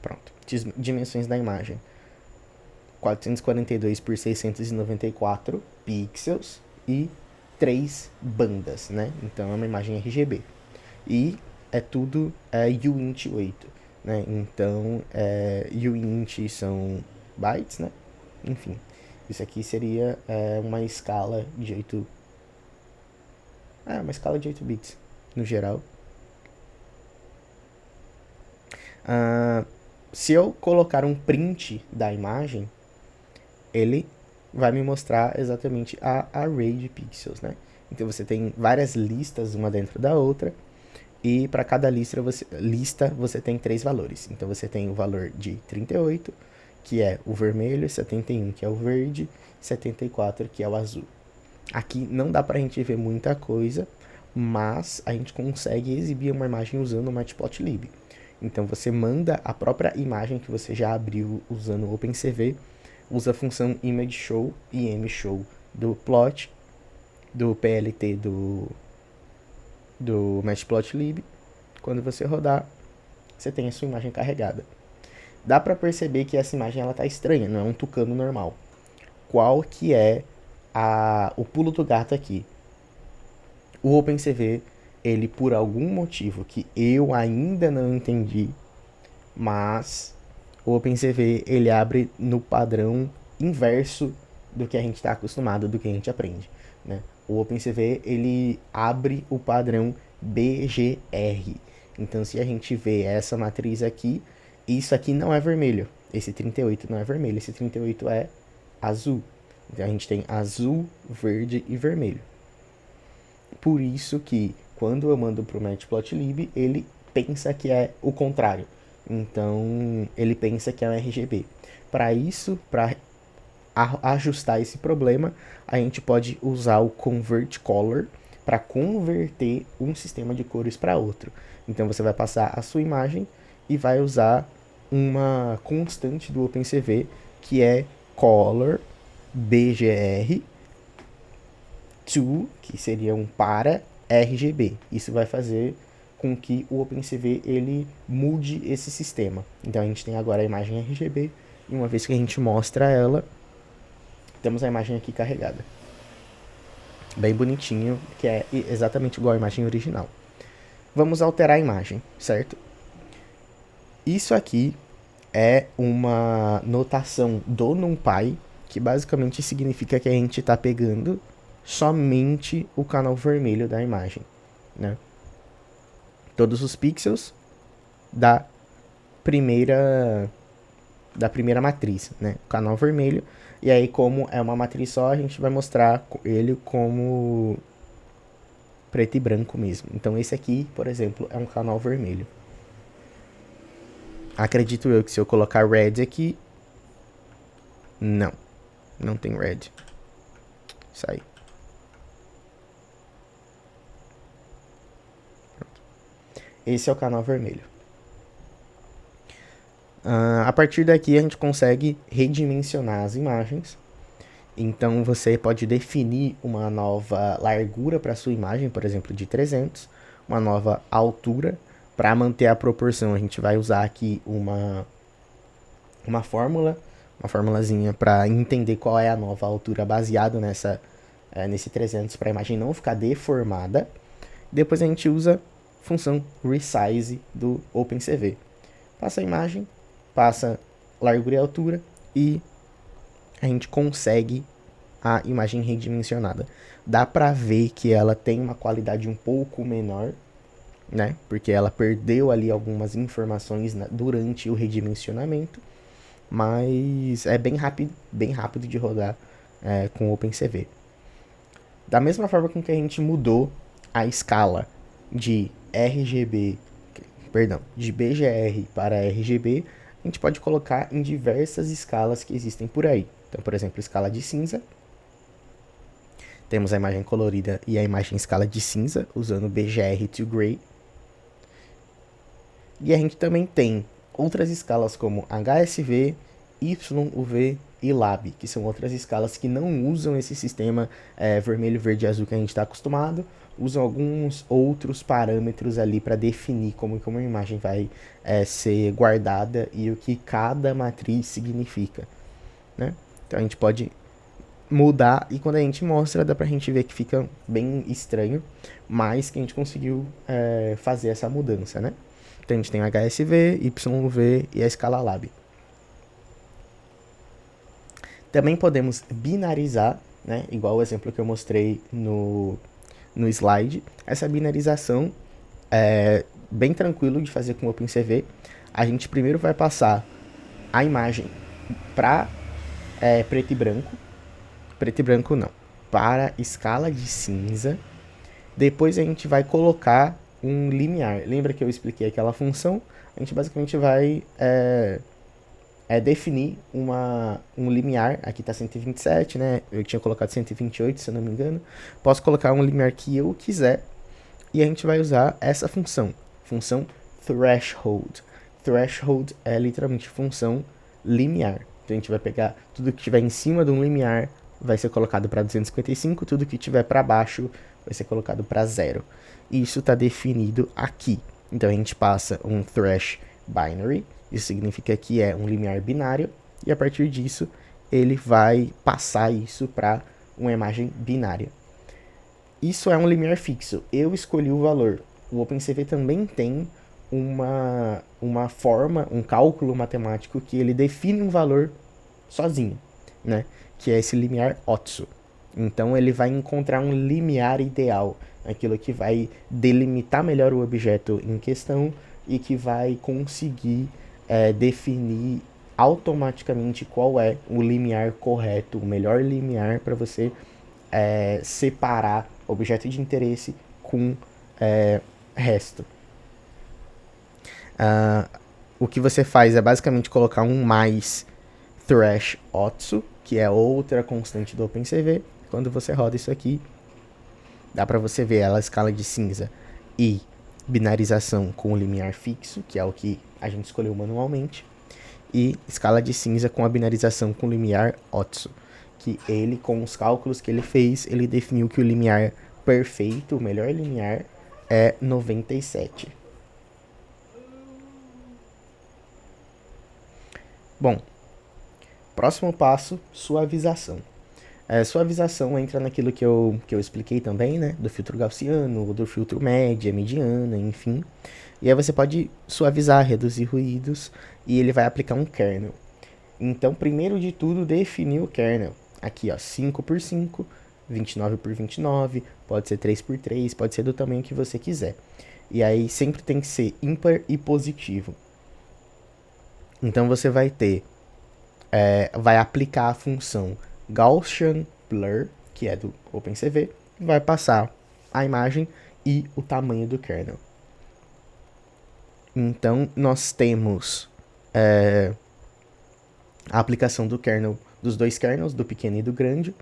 Pronto. Dimensões da imagem. 442 por 694 pixels e 3 bandas, né? Então é uma imagem RGB. E é tudo uint 8, né? Então uint são bytes, né? Enfim, isso aqui seria uma escala de 8 uma escala de 8 bits no geral. Se eu colocar um print da imagem, ele vai me mostrar exatamente a array de pixels, né? Então você tem várias listas uma dentro da outra. E para cada lista você tem 3 valores. Então você tem o valor de 38, que é o vermelho, 71, que é o verde, 74, que é o azul. Aqui não dá pra gente ver muita coisa, mas a gente consegue exibir uma imagem usando o Matplotlib. Então você manda a própria imagem que você já abriu usando o OpenCV, usa a função ImageShow e ImShow do plot, do PLT do Matplotlib. Quando você rodar, você tem a sua imagem carregada. Dá pra perceber que essa imagem ela tá estranha, não é um tucano normal. Qual que é o pulo do gato aqui? O OpenCV, ele por algum motivo que eu ainda não entendi, mas o OpenCV ele abre no padrão inverso do que a gente está acostumado, do que a gente aprende, né? O OpenCV ele abre o padrão BGR. Então se a gente vê essa matriz aqui, isso aqui não é vermelho. Esse 38 não é vermelho, esse 38 é azul, Então a gente tem azul, verde e vermelho. Por isso que quando eu mando para o Matplotlib, ele pensa que é o contrário. Então ele pensa que é um RGB. Para isso, para ajustar esse problema, a gente pode usar o Convert Color para converter um sistema de cores para outro. Então você vai passar a sua imagem e vai usar uma constante do OpenCV que é color BGR to, que seria um para RGB. Isso vai fazer com que o OpenCV ele mude esse sistema. Então a gente tem agora a imagem RGB e uma vez que a gente mostra ela, temos a imagem aqui carregada. Bem bonitinho, que é exatamente igual à imagem original. Vamos alterar a imagem, certo? Isso aqui é uma notação do NumPy, que basicamente significa que a gente está pegando somente o canal vermelho da imagem, né? Todos os pixels da primeira matriz, né? O canal vermelho. E aí, como é uma matriz só, a gente vai mostrar ele como preto e branco mesmo. Então esse aqui, por exemplo, é um canal vermelho. Acredito eu que se eu colocar red aqui... Não tem red. Sai. Esse é o canal vermelho. A partir daqui a gente consegue redimensionar as imagens. Então você pode definir uma nova largura para sua imagem, por exemplo, de 300, uma nova altura. Para manter a proporção, a gente vai usar aqui uma formulazinha para entender qual é a nova altura baseado nesse 300 para a imagem não ficar deformada. Depois a gente usa a função resize do OpenCV. Passa a imagem, passa largura e altura e a gente consegue a imagem redimensionada. Dá para ver que ela tem uma qualidade um pouco menor, né? Porque ela perdeu ali algumas informações durante o redimensionamento, mas é bem rápido de rodar com o OpenCV. Da mesma forma com que a gente mudou a escala de BGR para RGB, a gente pode colocar em diversas escalas que existem por aí. Então, por exemplo, escala de cinza. Temos a imagem colorida e a imagem em escala de cinza, usando BGR to Gray. E a gente também tem outras escalas como HSV, YUV e Lab, que são outras escalas que não usam esse sistema vermelho, verde e azul que a gente está acostumado, usam alguns outros parâmetros ali para definir como que uma imagem vai ser guardada e o que cada matriz significa, né? Então a gente pode mudar e quando a gente mostra dá pra gente ver que fica bem estranho, mas que a gente conseguiu fazer essa mudança, né? Então a gente tem HSV, YUV e a escala Lab. Também podemos binarizar, né? Igual o exemplo que eu mostrei no slide. Essa binarização é bem tranquilo de fazer com o OpenCV. A gente primeiro vai passar a imagem para preto e branco. Preto e branco não. Para escala de cinza. Depois a gente vai colocar um limiar. Lembra que eu expliquei aquela função? A gente basicamente vai definir um limiar. Aqui está 127, né? Eu tinha colocado 128, se eu não me engano. Posso colocar um limiar que eu quiser. E a gente vai usar essa função threshold. Threshold é literalmente função limiar. Então a gente vai pegar tudo que estiver em cima de um limiar, vai ser colocado para 255, tudo que estiver para baixo vai ser colocado para 0. Isso está definido aqui. Então a gente passa um thresh binary, isso significa que é um limiar binário, e a partir disso ele vai passar isso para uma imagem binária. Isso é um limiar fixo, eu escolhi o valor. O OpenCV também tem uma forma, um cálculo matemático que ele define um valor sozinho, né? Que é esse limiar Otsu. Então ele vai encontrar um limiar ideal, aquilo que vai delimitar melhor o objeto em questão e que vai conseguir definir automaticamente qual é o limiar correto, o melhor limiar para você separar objeto de interesse com resto. O que você faz é basicamente colocar um mais thrash otsu, que é outra constante do OpenCV. Quando você roda isso aqui, dá para você ver ela escala de cinza e binarização com o limiar fixo, que é o que a gente escolheu manualmente, e escala de cinza com a binarização com o limiar otsu, que ele, com os cálculos que ele fez, ele definiu que o limiar perfeito, o melhor limiar, é 97. Bom, próximo passo, suavização. Suavização entra naquilo que eu expliquei também, né? Do filtro gaussiano, do filtro média, mediana, enfim. E aí você pode suavizar, reduzir ruídos, e ele vai aplicar um kernel. Então, primeiro de tudo, definir o kernel. Aqui, ó, 5x5, 29x29, pode ser 3x3, pode ser do tamanho que você quiser. E aí sempre tem que ser ímpar e positivo. Então você vai ter, vai aplicar a função Gaussian Blur, que é do OpenCV, vai passar a imagem e o tamanho do kernel. Então nós temos a aplicação do kernel, dos dois kernels, do pequeno e do grande,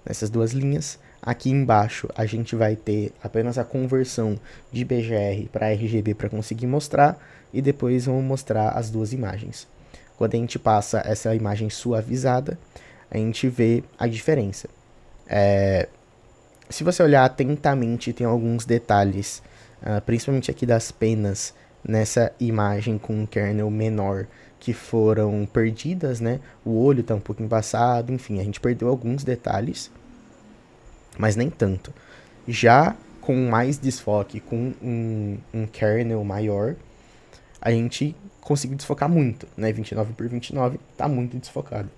nessas duas linhas. Aqui embaixo a gente vai ter apenas a conversão de BGR para RGB para conseguir mostrar, e depois vamos mostrar as duas imagens. Quando a gente passa essa imagem suavizada, a gente vê a diferença. Se você olhar atentamente, tem alguns detalhes, principalmente aqui das penas, nessa imagem com um kernel menor, que foram perdidas, né? O olho está um pouco embaçado, enfim, a gente perdeu alguns detalhes, mas nem tanto. Já com mais desfoque, com um kernel maior, a gente conseguiu desfocar muito, né? 29x29 está muito desfocado.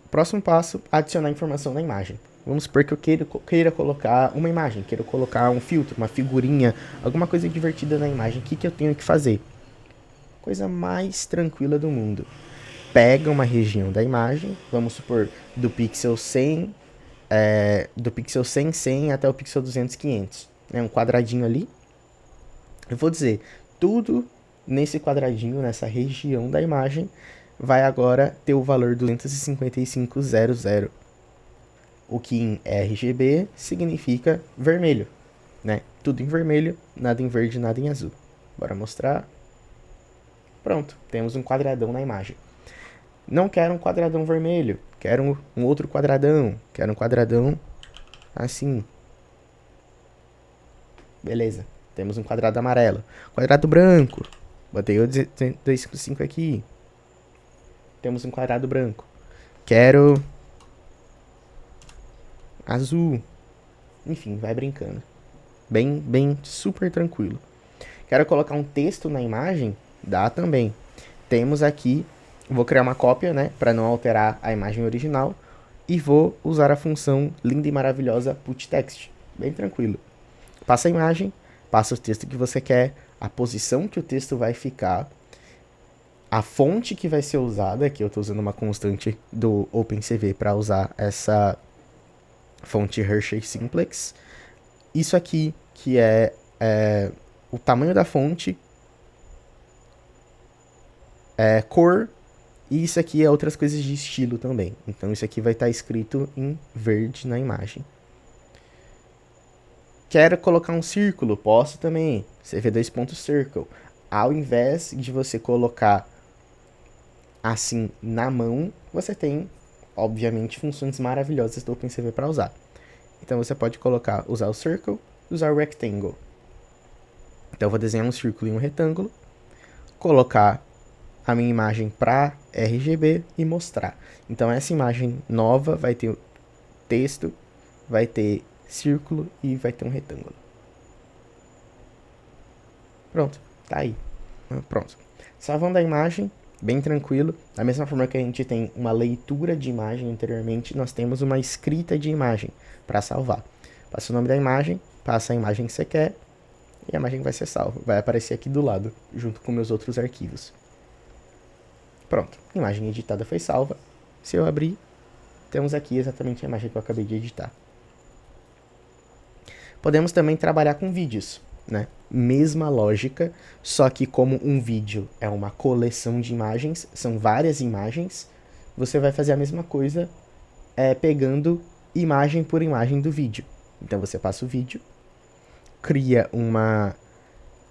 Próximo passo, adicionar informação na imagem. Vamos supor que eu queira colocar uma imagem, queira colocar um filtro, uma figurinha, alguma coisa divertida na imagem. O que eu tenho que fazer? Coisa mais tranquila do mundo. Pega uma região da imagem, vamos supor do pixel 100, do pixel 100, 100 até o pixel 200, 500. Né? Um quadradinho ali. Eu vou dizer, tudo nesse quadradinho, nessa região da imagem, vai agora ter o valor 255,00. O que em RGB significa vermelho, né? Tudo em vermelho, nada em verde, nada em azul. Bora mostrar. Pronto, temos um quadradão na imagem. Não quero um quadradão vermelho, quero um outro quadradão. Quero um quadradão assim. Beleza, temos um quadrado amarelo. Quadrado branco, botei o 255 aqui. Temos um quadrado branco. Quero azul. Enfim, vai brincando. Bem super tranquilo. Quero colocar um texto na imagem? Dá também. Temos aqui, vou criar uma cópia, né, para não alterar a imagem original, e vou usar a função linda e maravilhosa put text. Bem tranquilo. Passa a imagem, passa o texto que você quer, a posição que o texto vai ficar, a fonte que vai ser usada, que eu estou usando uma constante do OpenCV para usar essa fonte Hershey Simplex. Isso aqui, que é o tamanho da fonte, cor, e isso aqui é outras coisas de estilo também. Então isso aqui vai estar escrito em verde na imagem. Quero colocar um círculo, posso também, CV2.circle. Ao invés de você colocar assim na mão, você tem, obviamente, funções maravilhosas do OpenCV para usar. Então você pode usar o circle, usar o rectangle. Então eu vou desenhar um círculo e um retângulo, colocar a minha imagem para RGB e mostrar. Então essa imagem nova vai ter texto, vai ter círculo e vai ter um retângulo. Pronto, tá aí. Pronto. Salvando a imagem, bem tranquilo. Da mesma forma que a gente tem uma leitura de imagem anteriormente, nós temos uma escrita de imagem para salvar. Passa o nome da imagem, passa a imagem que você quer, e a imagem vai ser salva. Vai aparecer aqui do lado, junto com meus outros arquivos. Pronto, imagem editada foi salva. Se eu abrir, temos aqui exatamente a imagem que eu acabei de editar. Podemos também trabalhar com vídeos, né? Mesma lógica, só que como um vídeo é uma coleção de imagens, são várias imagens, você vai fazer a mesma coisa pegando imagem por imagem do vídeo. Então você passa o vídeo, cria uma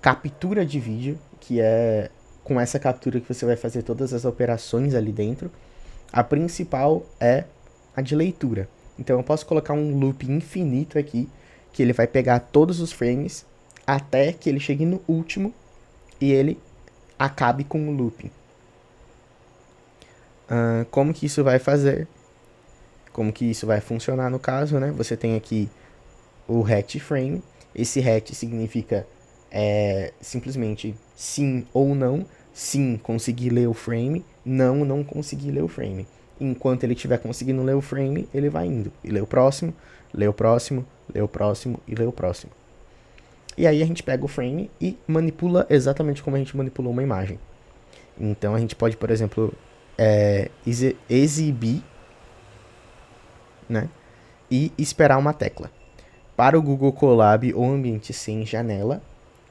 captura de vídeo, que é com essa captura que você vai fazer todas as operações ali dentro. A principal é a de leitura. Então eu posso colocar um loop infinito aqui, que ele vai pegar todos os frames até que ele chegue no último e ele acabe com o looping. Como que isso vai fazer? Como que isso vai funcionar no caso, né? Você tem aqui o hatch frame. Esse hatch significa simplesmente sim ou não. Sim, consegui ler o frame. Não, não consegui ler o frame. Enquanto ele estiver conseguindo ler o frame, ele vai indo. E lê o próximo, lê o próximo, lê o próximo e lê o próximo. E aí a gente pega o frame e manipula exatamente como a gente manipulou uma imagem. Então a gente pode, por exemplo, exibir, né, e esperar uma tecla. Para o Google Colab ou ambiente sem janela,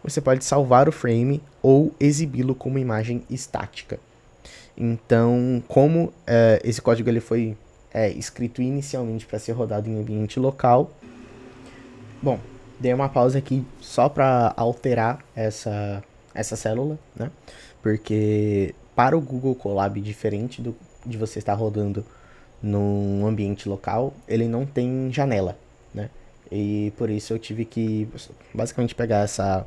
você pode salvar o frame ou exibi-lo como imagem estática. Então, como esse código ele foi escrito inicialmente para ser rodado em ambiente local, bom, dei uma pausa aqui só para alterar essa célula, né? Porque para o Google Colab, diferente de você estar rodando num ambiente local, ele não tem janela, né? E por isso eu tive que basicamente pegar essa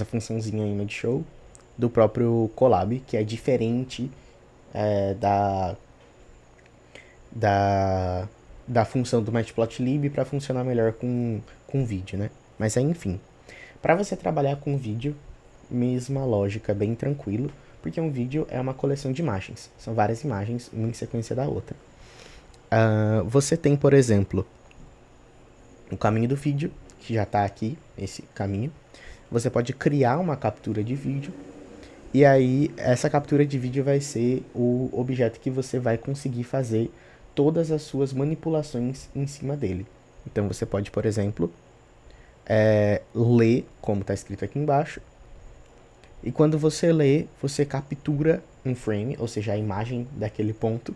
funçãozinha image show do próprio Colab, que é diferente da função do Matplotlib para funcionar melhor com vídeo, né? Mas enfim, para você trabalhar com vídeo, mesma lógica, bem tranquilo, porque um vídeo é uma coleção de imagens, são várias imagens, uma em sequência da outra. Você tem, por exemplo, o caminho do vídeo, que já está aqui, esse caminho. Você pode criar uma captura de vídeo, e aí essa captura de vídeo vai ser o objeto que você vai conseguir fazer todas as suas manipulações em cima dele. Então você pode, por exemplo, ler, como está escrito aqui embaixo, e quando você lê, você captura um frame, ou seja, a imagem daquele ponto.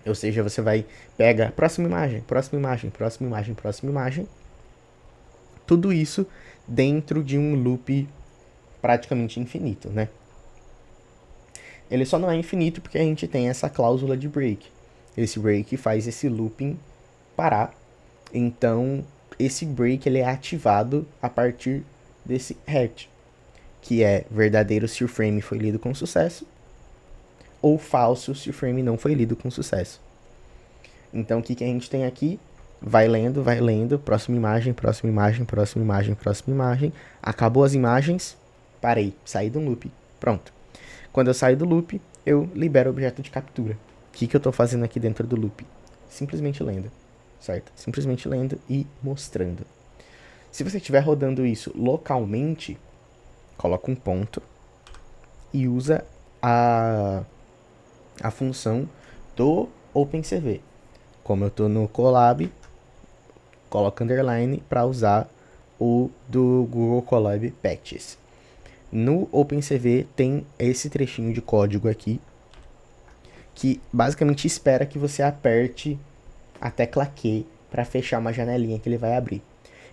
Ou seja, você vai pega próxima imagem, próxima imagem, próxima imagem, próxima imagem. Tudo isso dentro de um loop praticamente infinito, né? Ele só não é infinito porque a gente tem essa cláusula de break. Esse break faz esse looping parar. Então, esse break ele é ativado a partir desse hatch, que é verdadeiro se o frame foi lido com sucesso, ou falso se o frame não foi lido com sucesso. Então, o que a gente tem aqui? Vai lendo, próxima imagem, próxima imagem, próxima imagem, próxima imagem. Acabou as imagens, parei, saí do loop, pronto. Quando eu saio do loop, eu libero o objeto de captura. O que eu estou fazendo aqui dentro do loop? Simplesmente lendo, certo? Simplesmente lendo e mostrando. Se você estiver rodando isso localmente, coloca um ponto e usa a função do OpenCV. Como eu estou no Colab, coloca underline para usar o do Google Colab Patches. No OpenCV tem esse trechinho de código aqui, que basicamente espera que você aperte a tecla Q para fechar uma janelinha que ele vai abrir.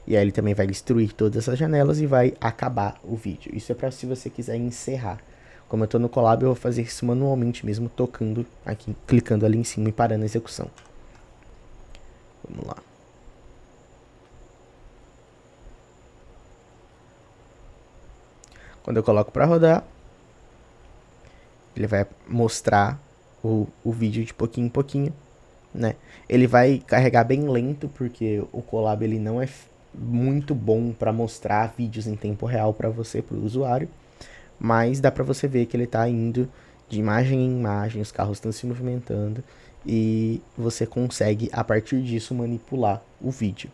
E aí ele também vai destruir todas essas janelas e vai acabar o vídeo. Isso é para se você quiser encerrar. Como eu estou no Colab, eu vou fazer isso manualmente mesmo, tocando aqui, clicando ali em cima e parando a execução. Vamos lá. Quando eu coloco para rodar, ele vai mostrar o vídeo de pouquinho em pouquinho, né? Ele vai carregar bem lento, porque o Colab ele não é muito bom para mostrar vídeos em tempo real para você, para o usuário. Mas dá para você ver que ele está indo de imagem em imagem, os carros estão se movimentando e você consegue, a partir disso, manipular o vídeo.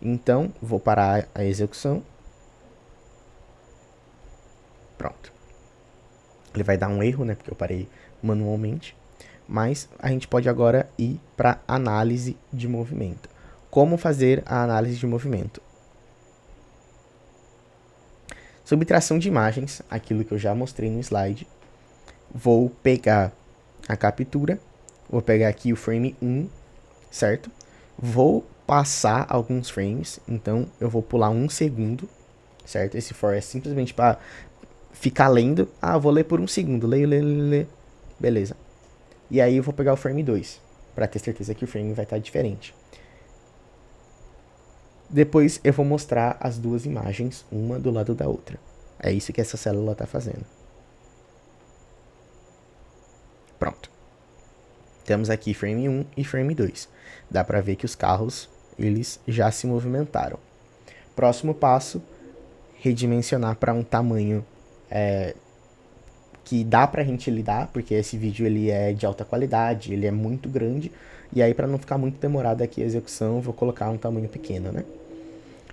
Então, vou parar a execução Pronto. Ele vai dar um erro, né, porque eu parei manualmente. Mas a gente pode agora ir para análise de movimento. Como fazer a análise de movimento? Subtração de imagens, aquilo que eu já mostrei no slide. Vou pegar a captura, vou pegar aqui o frame 1, certo? Vou passar alguns frames, então eu vou pular 1 segundo, certo? Esse for é simplesmente para ficar lendo. Ah, vou ler por 1 segundo, leio, beleza. E aí eu vou pegar o frame 2, para ter certeza que o frame vai estar diferente. Depois eu vou mostrar as duas imagens, uma do lado da outra. É isso que essa célula está fazendo. Pronto. Temos aqui frame 1 e frame 2. Dá para ver que os carros eles já se movimentaram. Próximo passo, redimensionar para um tamanho que dá pra gente lidar, porque esse vídeo ele é de alta qualidade, ele é muito grande, e aí para não ficar muito demorado aqui a execução, eu vou colocar um tamanho pequeno, né?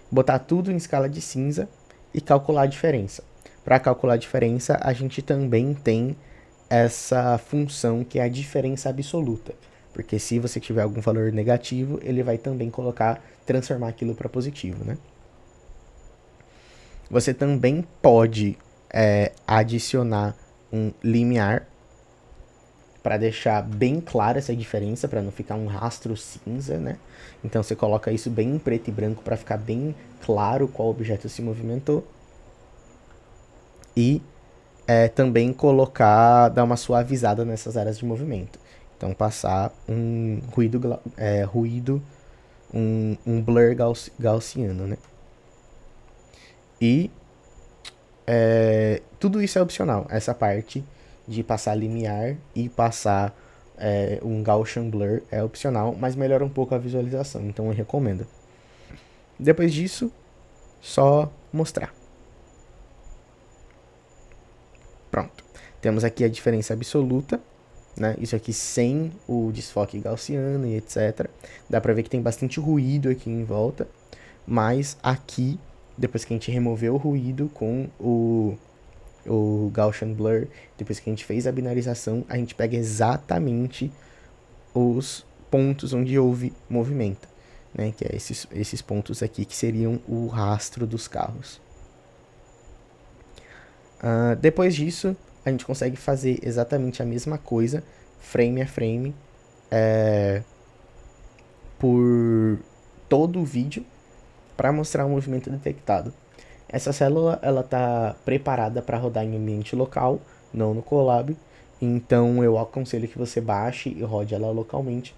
Botar tudo em escala de cinza e calcular a diferença. Para calcular a diferença, a gente também tem essa função que é a diferença absoluta, porque se você tiver algum valor negativo, ele vai também transformar aquilo para positivo, né? Você também pode adicionar um limiar para deixar bem clara essa diferença, para não ficar um rastro cinza, né? Então você coloca isso bem em preto e branco para ficar bem claro qual objeto se movimentou. E também dar uma suavizada nessas áreas de movimento. Então passar um um blur gaussiano, né? E tudo isso é opcional, essa parte de passar limiar e passar um Gaussian Blur é opcional, mas melhora um pouco a visualização, então eu recomendo. Depois disso, só mostrar. Pronto. Temos aqui a diferença absoluta, né? Isso aqui sem o desfoque gaussiano e etc. Dá pra ver que tem bastante ruído aqui em volta, mas aqui, depois que a gente removeu o ruído com o Gaussian Blur, depois que a gente fez a binarização, a gente pega exatamente os pontos onde houve movimento, né? Que é esses pontos aqui que seriam o rastro dos carros. Depois disso, a gente consegue fazer exatamente a mesma coisa, frame a frame, por todo o vídeo, para mostrar o movimento detectado. Essa célula ela está preparada para rodar em ambiente local, não no Colab. Então eu aconselho que você baixe e rode ela localmente.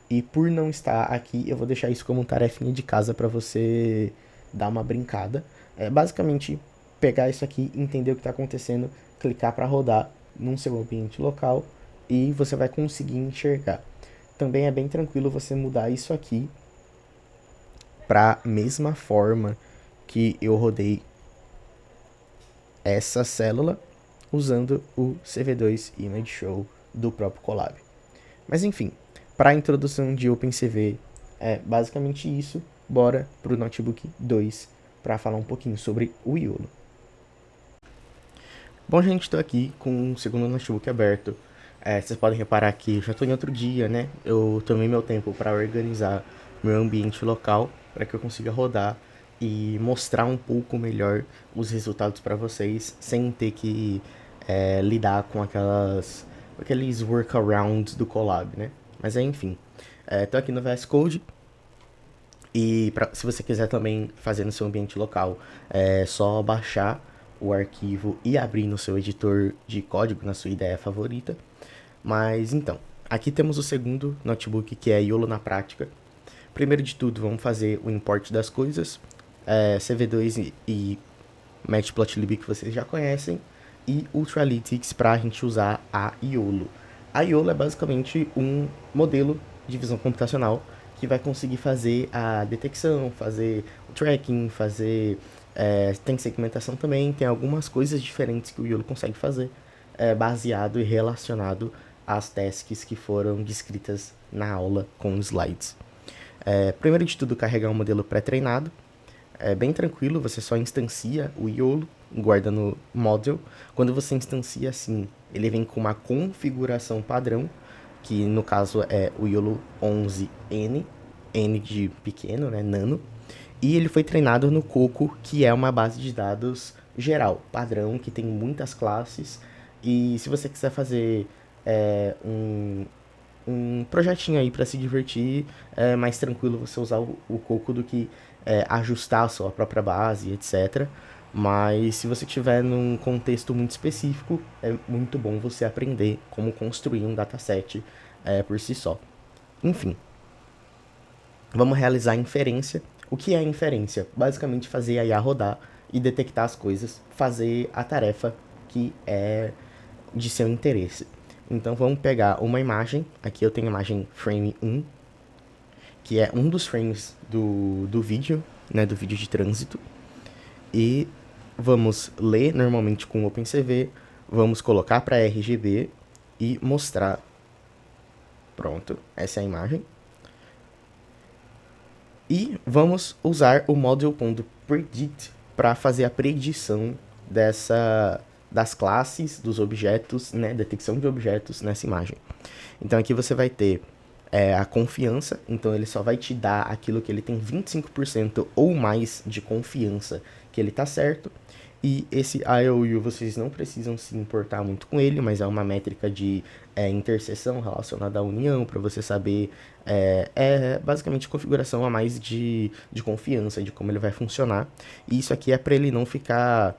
E por não estar aqui, eu vou deixar isso como tarefinha de casa para você dar uma brincada. É basicamente pegar isso aqui, entender o que está acontecendo, clicar para rodar num seu ambiente local e você vai conseguir enxergar. Também é bem tranquilo você mudar isso aqui para a mesma forma que eu rodei essa célula usando o CV2 Image Show do próprio Colab. Mas enfim, para a introdução de OpenCV é basicamente isso. Bora para o Notebook 2 para falar um pouquinho sobre o Iolo. Bom, gente, estou aqui com o segundo notebook aberto. Vocês podem reparar que já estou em outro dia, né? Eu tomei meu tempo para organizar meu ambiente local para que eu consiga rodar e mostrar um pouco melhor os resultados para vocês sem ter que lidar com aqueles workarounds do Colab, né? Mas enfim, estou aqui no VS Code e se você quiser também fazer no seu ambiente local, é só baixar o arquivo e abrir no seu editor de código, na sua ideia favorita. Mas então, aqui temos o segundo notebook, que é Iolo na prática. Primeiro de tudo, vamos fazer o import das coisas, CV2 e Matplotlib que vocês já conhecem, e Ultralytics para a gente usar a Iolo. A Iolo é basicamente um modelo de visão computacional que vai conseguir fazer a detecção, fazer o tracking, tem segmentação também, tem algumas coisas diferentes que o Iolo consegue fazer, baseado e relacionado às tasks que foram descritas na aula com slides. Primeiro de tudo, carregar um modelo pré-treinado. é bem tranquilo, você só instancia o YOLO, guarda no model. Quando você instancia assim, ele vem com uma configuração padrão, que no caso é o YOLO 11N, N de pequeno, né, nano. E ele foi treinado no Coco, que é uma base de dados geral, padrão, que tem muitas classes. E se você quiser fazer um projetinho aí para se divertir, é mais tranquilo você usar o Coco do que ajustar a sua própria base, etc. Mas se você estiver num contexto muito específico, é muito bom você aprender como construir um dataset por si só. Enfim, vamos realizar a inferência. O que é a inferência? Basicamente fazer a IA rodar e detectar as coisas, fazer a tarefa que é de seu interesse. Então vamos pegar uma imagem, aqui eu tenho a imagem frame 1, que é um dos frames do vídeo, né, do vídeo de trânsito. E vamos ler normalmente com OpenCV, vamos colocar para RGB e mostrar. Pronto, essa é a imagem. E vamos usar o model.predict para fazer a predição das classes, dos objetos, né, detecção de objetos nessa imagem. Então aqui você vai ter a confiança, então ele só vai te dar aquilo que ele tem 25% ou mais de confiança que ele tá certo. E esse IOU vocês não precisam se importar muito com ele, mas é uma métrica de interseção relacionada à união, para você saber, basicamente configuração a mais de confiança, de como ele vai funcionar. E isso aqui é para ele não ficar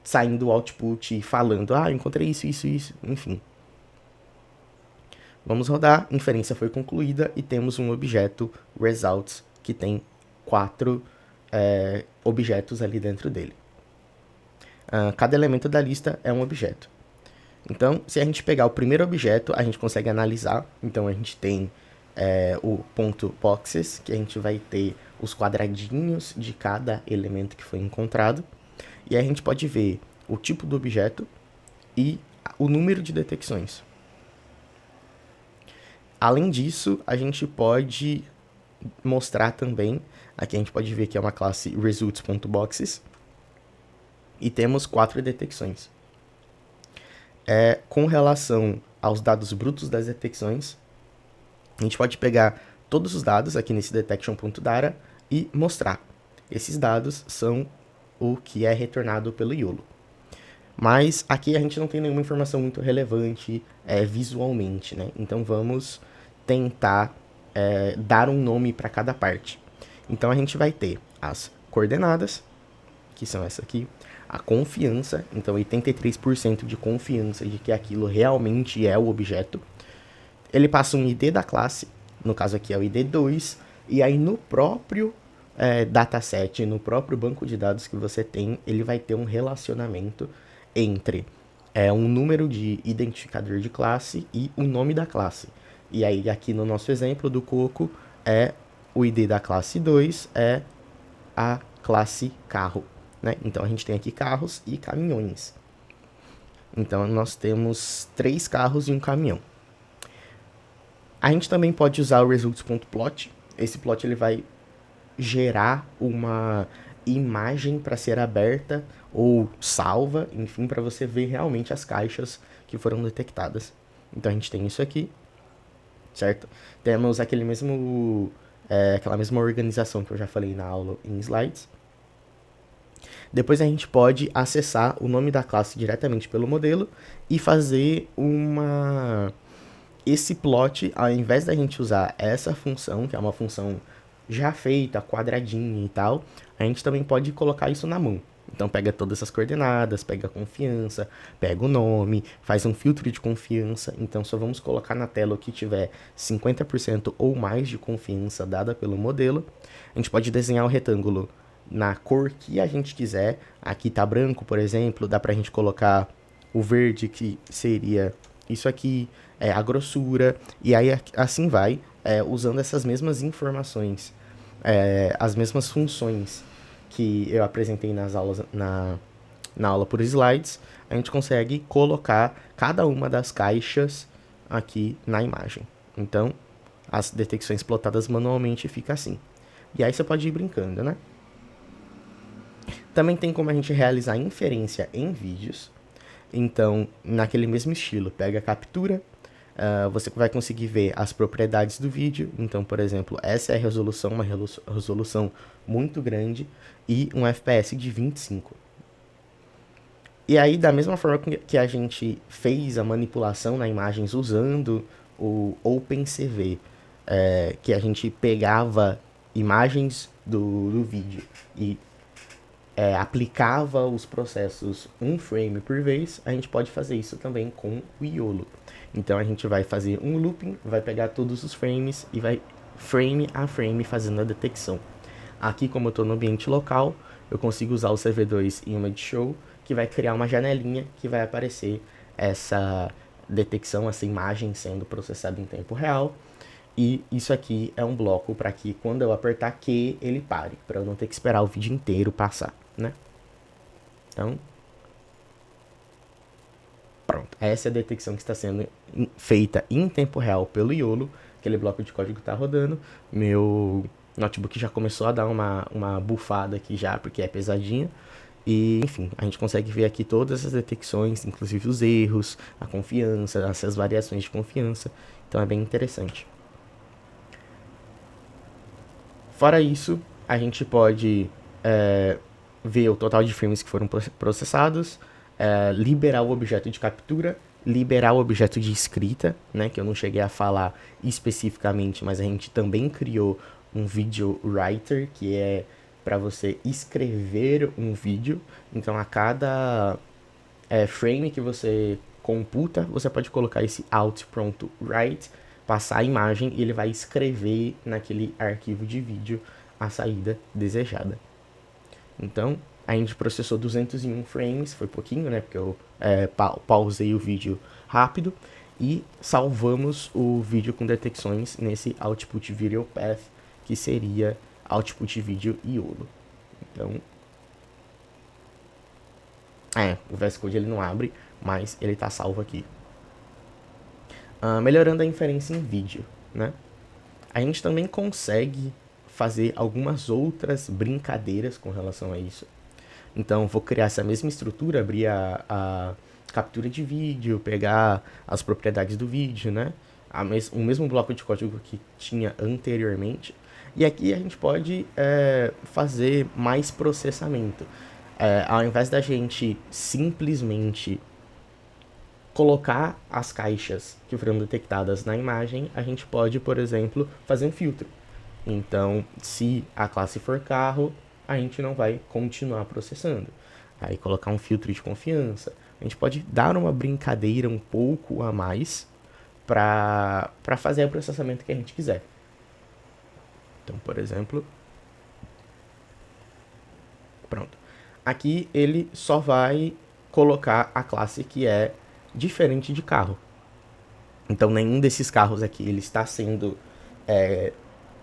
saindo o output e falando, encontrei isso, enfim. Vamos rodar, inferência foi concluída e temos um objeto results que tem 4 objetos ali dentro dele. Cada elemento da lista é um objeto. Então, se a gente pegar o primeiro objeto, a gente consegue analisar. Então, a gente tem o ponto boxes, que a gente vai ter os quadradinhos de cada elemento que foi encontrado. E aí a gente pode ver o tipo do objeto e o número de detecções. Além disso, a gente pode mostrar também, aqui a gente pode ver que é uma classe results.boxes, e temos 4 detecções. Com relação aos dados brutos das detecções, a gente pode pegar todos os dados aqui nesse detection.data e mostrar. Esses dados são o que é retornado pelo YOLO. Mas aqui a gente não tem nenhuma informação muito relevante visualmente, né? Então vamos tentar dar um nome para cada parte. Então a gente vai ter as coordenadas, que são essa aqui, a confiança, então 83% de confiança de que aquilo realmente é o objeto. Ele passa um ID da classe, no caso aqui é o ID2, e aí no próprio dataset, no próprio banco de dados que você tem, ele vai ter um relacionamento entre um número de identificador de classe e o nome da classe. E aí aqui no nosso exemplo do Coco, o ID da classe 2 é a classe carro, né? Então a gente tem aqui carros e caminhões. Então nós temos 3 carros e um caminhão. A gente também pode usar o results.plot. Esse plot ele vai gerar uma imagem para ser aberta ou salva, enfim, para você ver realmente as caixas que foram detectadas. Então a gente tem isso aqui, certo? Temos aquela mesma organização que eu já falei na aula em slides. Depois a gente pode acessar o nome da classe diretamente pelo modelo e fazer esse plot, ao invés da gente usar essa função, que é uma função já feita, quadradinha e tal, a gente também pode colocar isso na mão. Então pega todas essas coordenadas, pega a confiança, pega o nome, faz um filtro de confiança. Então só vamos colocar na tela o que tiver 50% ou mais de confiança dada pelo modelo. A gente pode desenhar o retângulo na cor que a gente quiser. Aqui tá branco, por exemplo, dá pra gente colocar o verde, que seria isso aqui, a grossura, e aí assim vai, usando essas mesmas informações, as mesmas funções que eu apresentei nas aulas, na aula por slides, a gente consegue colocar cada uma das caixas aqui na imagem. Então, as detecções plotadas manualmente fica assim. E aí você pode ir brincando, né? Também tem como a gente realizar inferência em vídeos. Então, naquele mesmo estilo, pega a captura, você vai conseguir ver as propriedades do vídeo. Então, por exemplo, essa é a resolução, uma resolução muito grande e um FPS de 25. E aí, da mesma forma que a gente fez a manipulação na imagens usando o OpenCV, que a gente pegava imagens do vídeo e aplicava os processos um frame por vez, a gente pode fazer isso também com o YOLO. Então a gente vai fazer um looping, vai pegar todos os frames e vai frame a frame fazendo a detecção. Aqui, como eu estou no ambiente local, eu consigo usar o CV2 Image Show, que vai criar uma janelinha que vai aparecer essa detecção, essa imagem sendo processada em tempo real. E isso aqui é um bloco para que quando eu apertar Q, ele pare, para eu não ter que esperar o vídeo inteiro passar, né? Então, pronto. Essa é a detecção que está sendo feita em tempo real pelo YOLO. Aquele bloco de código está rodando. Meu notebook já começou a dar uma bufada aqui já, porque é pesadinho. E, enfim, a gente consegue ver aqui todas as detecções, inclusive os erros, a confiança, essas variações de confiança. Então é bem interessante. Fora isso, a gente pode ver o total de frames que foram processados, liberar o objeto de captura, liberar o objeto de escrita, né, que eu não cheguei a falar especificamente, mas a gente também criou um video writer, que é para você escrever um vídeo. Então, a cada frame que você computa, você pode colocar esse out pronto write, passar a imagem e ele vai escrever naquele arquivo de vídeo a saída desejada. Então, a gente processou 201 frames, foi pouquinho, né? Porque eu pausei o vídeo rápido e salvamos o vídeo com detecções nesse Output Video Path, que seria Output Video YOLO. Então, o VS Code ele não abre, mas ele está salvo aqui. Melhorando a inferência em vídeo, né? A gente também consegue fazer algumas outras brincadeiras com relação a isso. Então, vou criar essa mesma estrutura, abrir a captura de vídeo, pegar as propriedades do vídeo, né? O mesmo bloco de código que tinha anteriormente. E aqui a gente pode fazer mais processamento. Ao invés da gente simplesmente colocar as caixas que foram detectadas na imagem, a gente pode, por exemplo, fazer um filtro. Então, se a classe for carro, a gente não vai continuar processando. Aí colocar um filtro de confiança. A gente pode dar uma brincadeira um pouco a mais para fazer o processamento que a gente quiser. Então, por exemplo, pronto. Aqui ele só vai colocar a classe que é diferente de carro. Então, nenhum desses carros aqui ele está sendo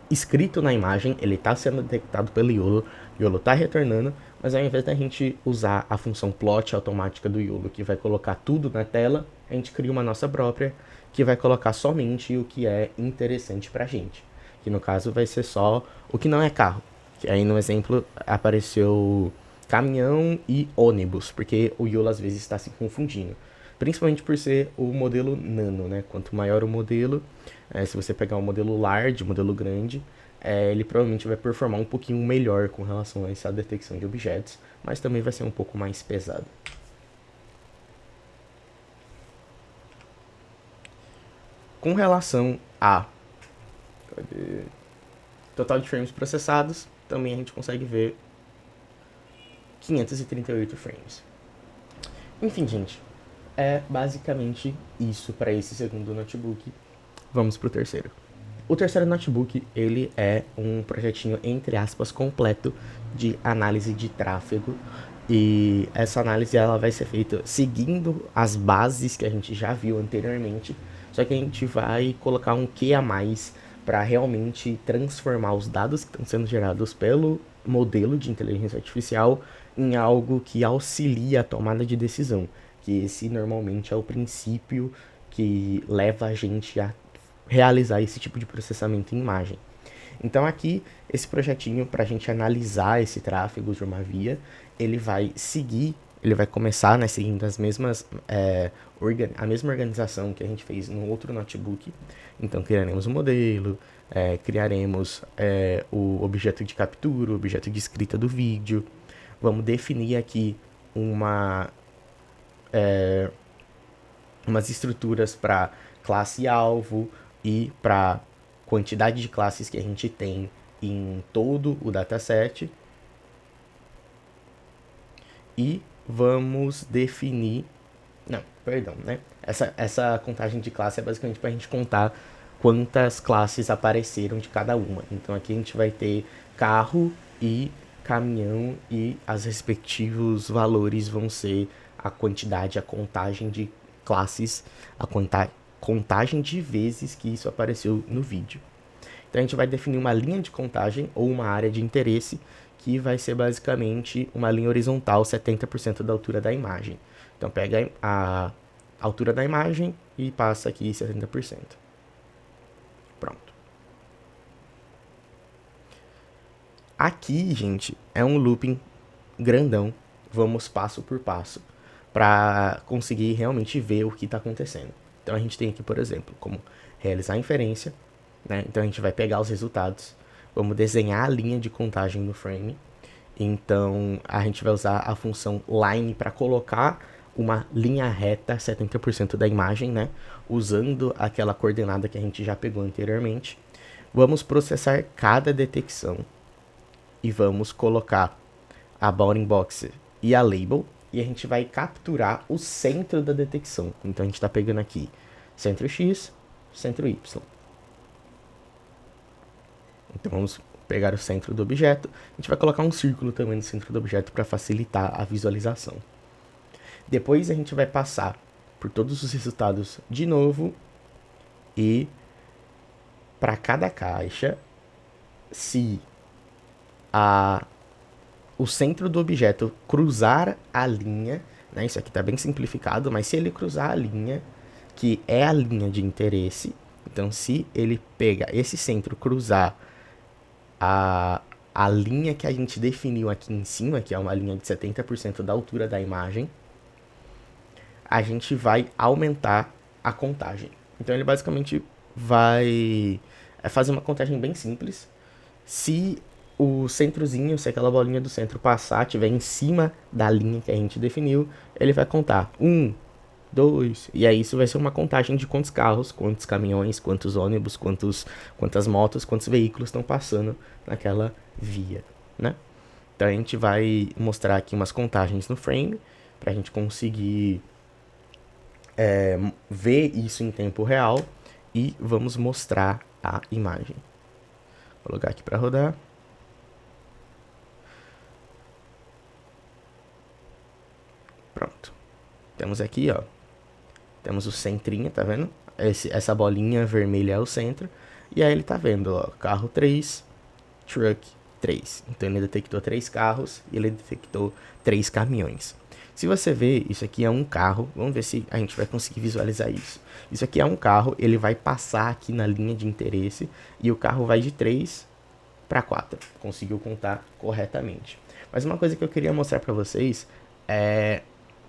escrito na imagem, ele está sendo detectado pelo YOLO, o YOLO está retornando, mas ao invés da gente usar a função plot automática do YOLO, que vai colocar tudo na tela, a gente cria uma nossa própria, que vai colocar somente o que é interessante pra gente. Que no caso vai ser só o que não é carro. Que aí no exemplo apareceu caminhão e ônibus, porque o YOLO às vezes está se confundindo. Principalmente por ser o modelo nano, né? Quanto maior o modelo, se você pegar um modelo large, um modelo grande, ele provavelmente vai performar um pouquinho melhor com relação a essa detecção de objetos, mas também vai ser um pouco mais pesado. Com relação a total de frames processados, também a gente consegue ver 538 frames. Enfim, gente, é basicamente isso para esse segundo notebook. Vamos pro terceiro. O terceiro notebook, ele é um projetinho, entre aspas, completo de análise de tráfego. E essa análise ela vai ser feita seguindo as bases que a gente já viu anteriormente. Só que a gente vai colocar um quê a mais para realmente transformar os dados que estão sendo gerados pelo modelo de inteligência artificial em algo que auxilia a tomada de decisão. Que esse normalmente é o princípio que leva a gente a realizar esse tipo de processamento em imagem. Então aqui, esse projetinho, para a gente analisar esse tráfego de uma via, ele vai seguir, ele vai começar, né, seguindo as mesmas, a mesma organização que a gente fez no outro notebook. Então criaremos um modelo, criaremos o objeto de captura, o objeto de escrita do vídeo. Vamos definir aqui umas estruturas para classe-alvo e para quantidade de classes que a gente tem em todo o dataset. E vamos definir... Não, perdão, né? Essa contagem de classe é basicamente para a gente contar quantas classes apareceram de cada uma. Então aqui a gente vai ter carro e caminhão e os respectivos valores vão ser a quantidade, a contagem de classes, a contagem de vezes que isso apareceu no vídeo. Então a gente vai definir uma linha de contagem ou uma área de interesse que vai ser basicamente uma linha horizontal 70% da altura da imagem. Então pega a altura da imagem e passa aqui 70%. Pronto. Aqui, gente, é um looping grandão. Vamos passo por passo para conseguir realmente ver o que está acontecendo. Então a gente tem aqui, por exemplo, como realizar a inferência, né? Então a gente vai pegar os resultados, vamos desenhar a linha de contagem no frame. Então a gente vai usar a função line para colocar uma linha reta 70% da imagem, né? Usando aquela coordenada que a gente já pegou anteriormente. Vamos processar cada detecção e vamos colocar a bounding box e a label, e a gente vai capturar o centro da detecção. Então a gente está pegando aqui centro X, centro Y. Então vamos pegar o centro do objeto. A gente vai colocar um círculo também no centro do objeto para facilitar a visualização. Depois a gente vai passar por todos os resultados de novo e para cada caixa, se o centro do objeto cruzar a linha, né, isso aqui está bem simplificado, mas se ele cruzar a linha, que é a linha de interesse, então se ele pega esse centro, cruzar a linha que a gente definiu aqui em cima, que é uma linha de 70% da altura da imagem, a gente vai aumentar a contagem. Então ele basicamente vai fazer uma contagem bem simples. Se o centrozinho, se aquela bolinha do centro passar, estiver em cima da linha que a gente definiu, ele vai contar 1, 2, e aí isso vai ser uma contagem de quantos carros, quantos caminhões, quantos ônibus, quantas motos, quantos veículos estão passando naquela via, né? Então a gente vai mostrar aqui umas contagens no frame, para a gente conseguir ver isso em tempo real, e vamos mostrar a imagem. Vou colocar aqui para rodar. Pronto. Temos aqui, ó. Temos o centrinho, tá vendo? Essa bolinha vermelha é o centro. E aí ele tá vendo, ó, carro 3, truck 3. Então ele detectou 3 carros e ele detectou 3 caminhões. Se você ver, isso aqui é um carro. Vamos ver se a gente vai conseguir visualizar isso. Isso aqui é um carro, ele vai passar aqui na linha de interesse e o carro vai de 3 para 4. Conseguiu contar corretamente. Mas uma coisa que eu queria mostrar para vocês é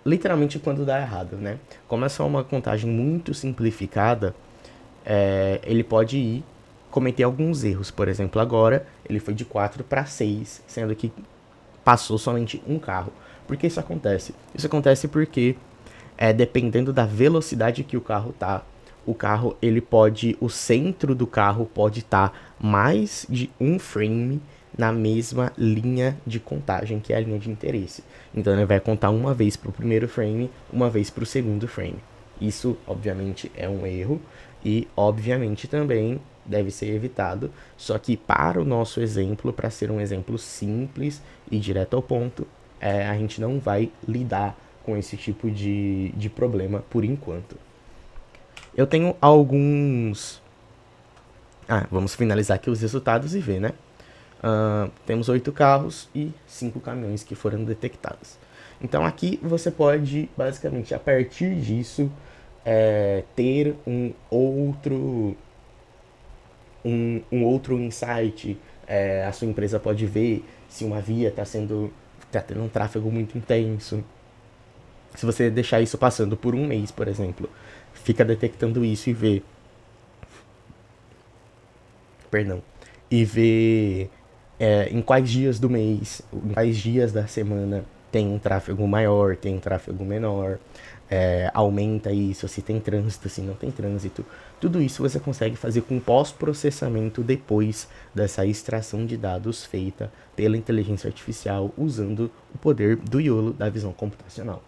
literalmente quando dá errado, né? Como é só uma contagem muito simplificada, ele pode cometer alguns erros. Por exemplo, agora ele foi de 4 para 6, sendo que passou somente um carro. Por que isso acontece? Isso acontece porque, dependendo da velocidade que o carro tá, o centro do carro pode estar mais de um frame na mesma linha de contagem, que é a linha de interesse. Então ele vai contar uma vez para o primeiro frame, uma vez para o segundo frame. Isso, obviamente, é um erro e, obviamente, também deve ser evitado. Só que para o nosso exemplo, para ser um exemplo simples e direto ao ponto, a gente não vai lidar com esse tipo de problema por enquanto. Eu tenho alguns... vamos finalizar aqui os resultados e ver, né? Temos 8 carros e 5 caminhões que foram detectados. Então aqui você pode, basicamente, a partir disso, ter um um outro insight, a sua empresa pode ver se uma via tá tendo um tráfego muito intenso. Se você deixar isso passando por um mês, por exemplo, fica detectando isso perdão, e vê em quais dias do mês, em quais dias da semana tem um tráfego maior, tem um tráfego menor, aumenta isso, se tem trânsito, se não tem trânsito. Tudo isso você consegue fazer com pós-processamento depois dessa extração de dados feita pela inteligência artificial usando o poder do YOLO da visão computacional.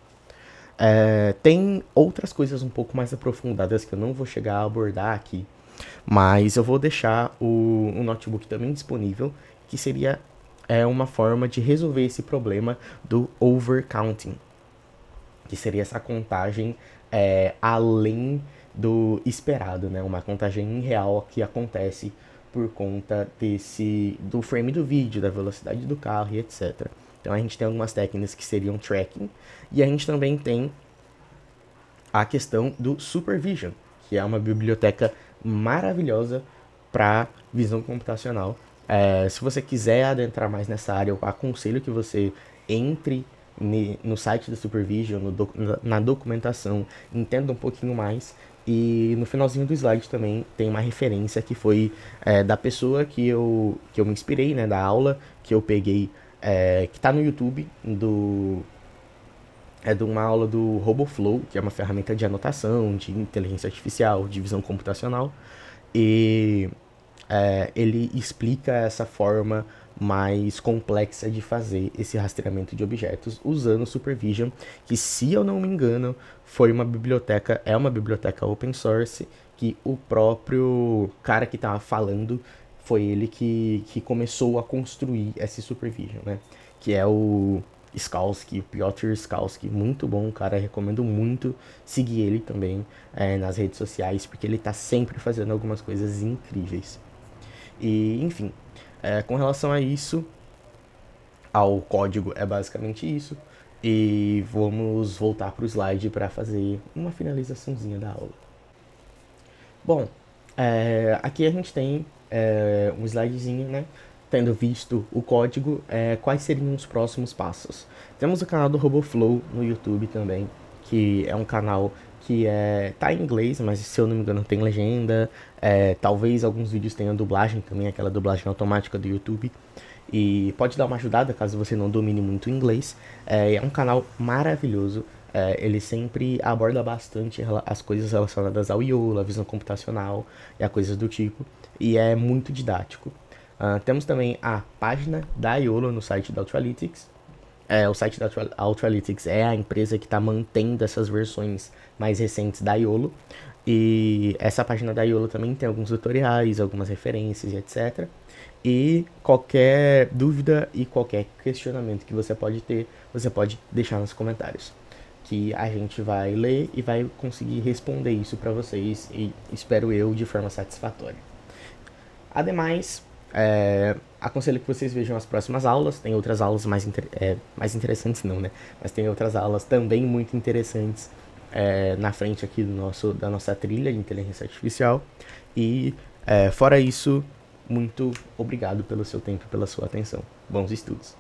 Tem outras coisas um pouco mais aprofundadas que eu não vou chegar a abordar aqui, mas eu vou deixar o notebook também disponível, que seria uma forma de resolver esse problema do overcounting, que seria essa contagem além do esperado, né? Uma contagem irreal que acontece por conta do frame do vídeo, da velocidade do carro e etc. Então a gente tem algumas técnicas que seriam tracking, e a gente também tem a questão do Supervision, que é uma biblioteca maravilhosa para visão computacional. Se você quiser adentrar mais nessa área, eu aconselho que você entre no site da Supervision, na documentação, entenda um pouquinho mais. E no finalzinho do slide também tem uma referência que foi da pessoa que eu me inspirei, né, da aula que eu peguei, que está no YouTube, de uma aula do RoboFlow, que é uma ferramenta de anotação, de inteligência artificial, de visão computacional. E ele explica essa forma mais complexa de fazer esse rastreamento de objetos usando o Supervision, que, se eu não me engano, é uma biblioteca open source, que o próprio cara que estava falando foi ele que começou a construir esse Supervision, né? Que é o Skalski, Piotr Skalski, muito bom, cara, recomendo muito seguir ele também nas redes sociais, porque ele está sempre fazendo algumas coisas incríveis. E, enfim, com relação a isso, ao código, é basicamente isso. E vamos voltar para o slide para fazer uma finalizaçãozinha da aula. Bom, aqui a gente tem um slidezinho, né? Tendo visto o código, quais seriam os próximos passos. Temos o canal do RoboFlow no YouTube também, que é um canal que tá em inglês, mas se eu não me engano tem legenda. Talvez alguns vídeos tenham dublagem também, aquela dublagem automática do YouTube. E pode dar uma ajudada caso você não domine muito inglês. É um canal maravilhoso. Ele sempre aborda bastante as coisas relacionadas ao YOLO, a visão computacional e a coisas do tipo. E é muito didático. Temos também a página da YOLO no site da Ultralytics. O site da Ultralytics é a empresa que está mantendo essas versões mais recentes da YOLO. E essa página da YOLO também tem alguns tutoriais, algumas referências e etc. E qualquer dúvida e qualquer questionamento que você pode ter, você pode deixar nos comentários, que a gente vai ler e vai conseguir responder isso para vocês, e espero eu, de forma satisfatória. Ademais, aconselho que vocês vejam as próximas aulas. Tem outras aulas mais interessantes não, né? Mas tem outras aulas também muito interessantes na frente aqui da nossa trilha de inteligência artificial. E fora isso, muito obrigado pelo seu tempo e pela sua atenção. Bons estudos!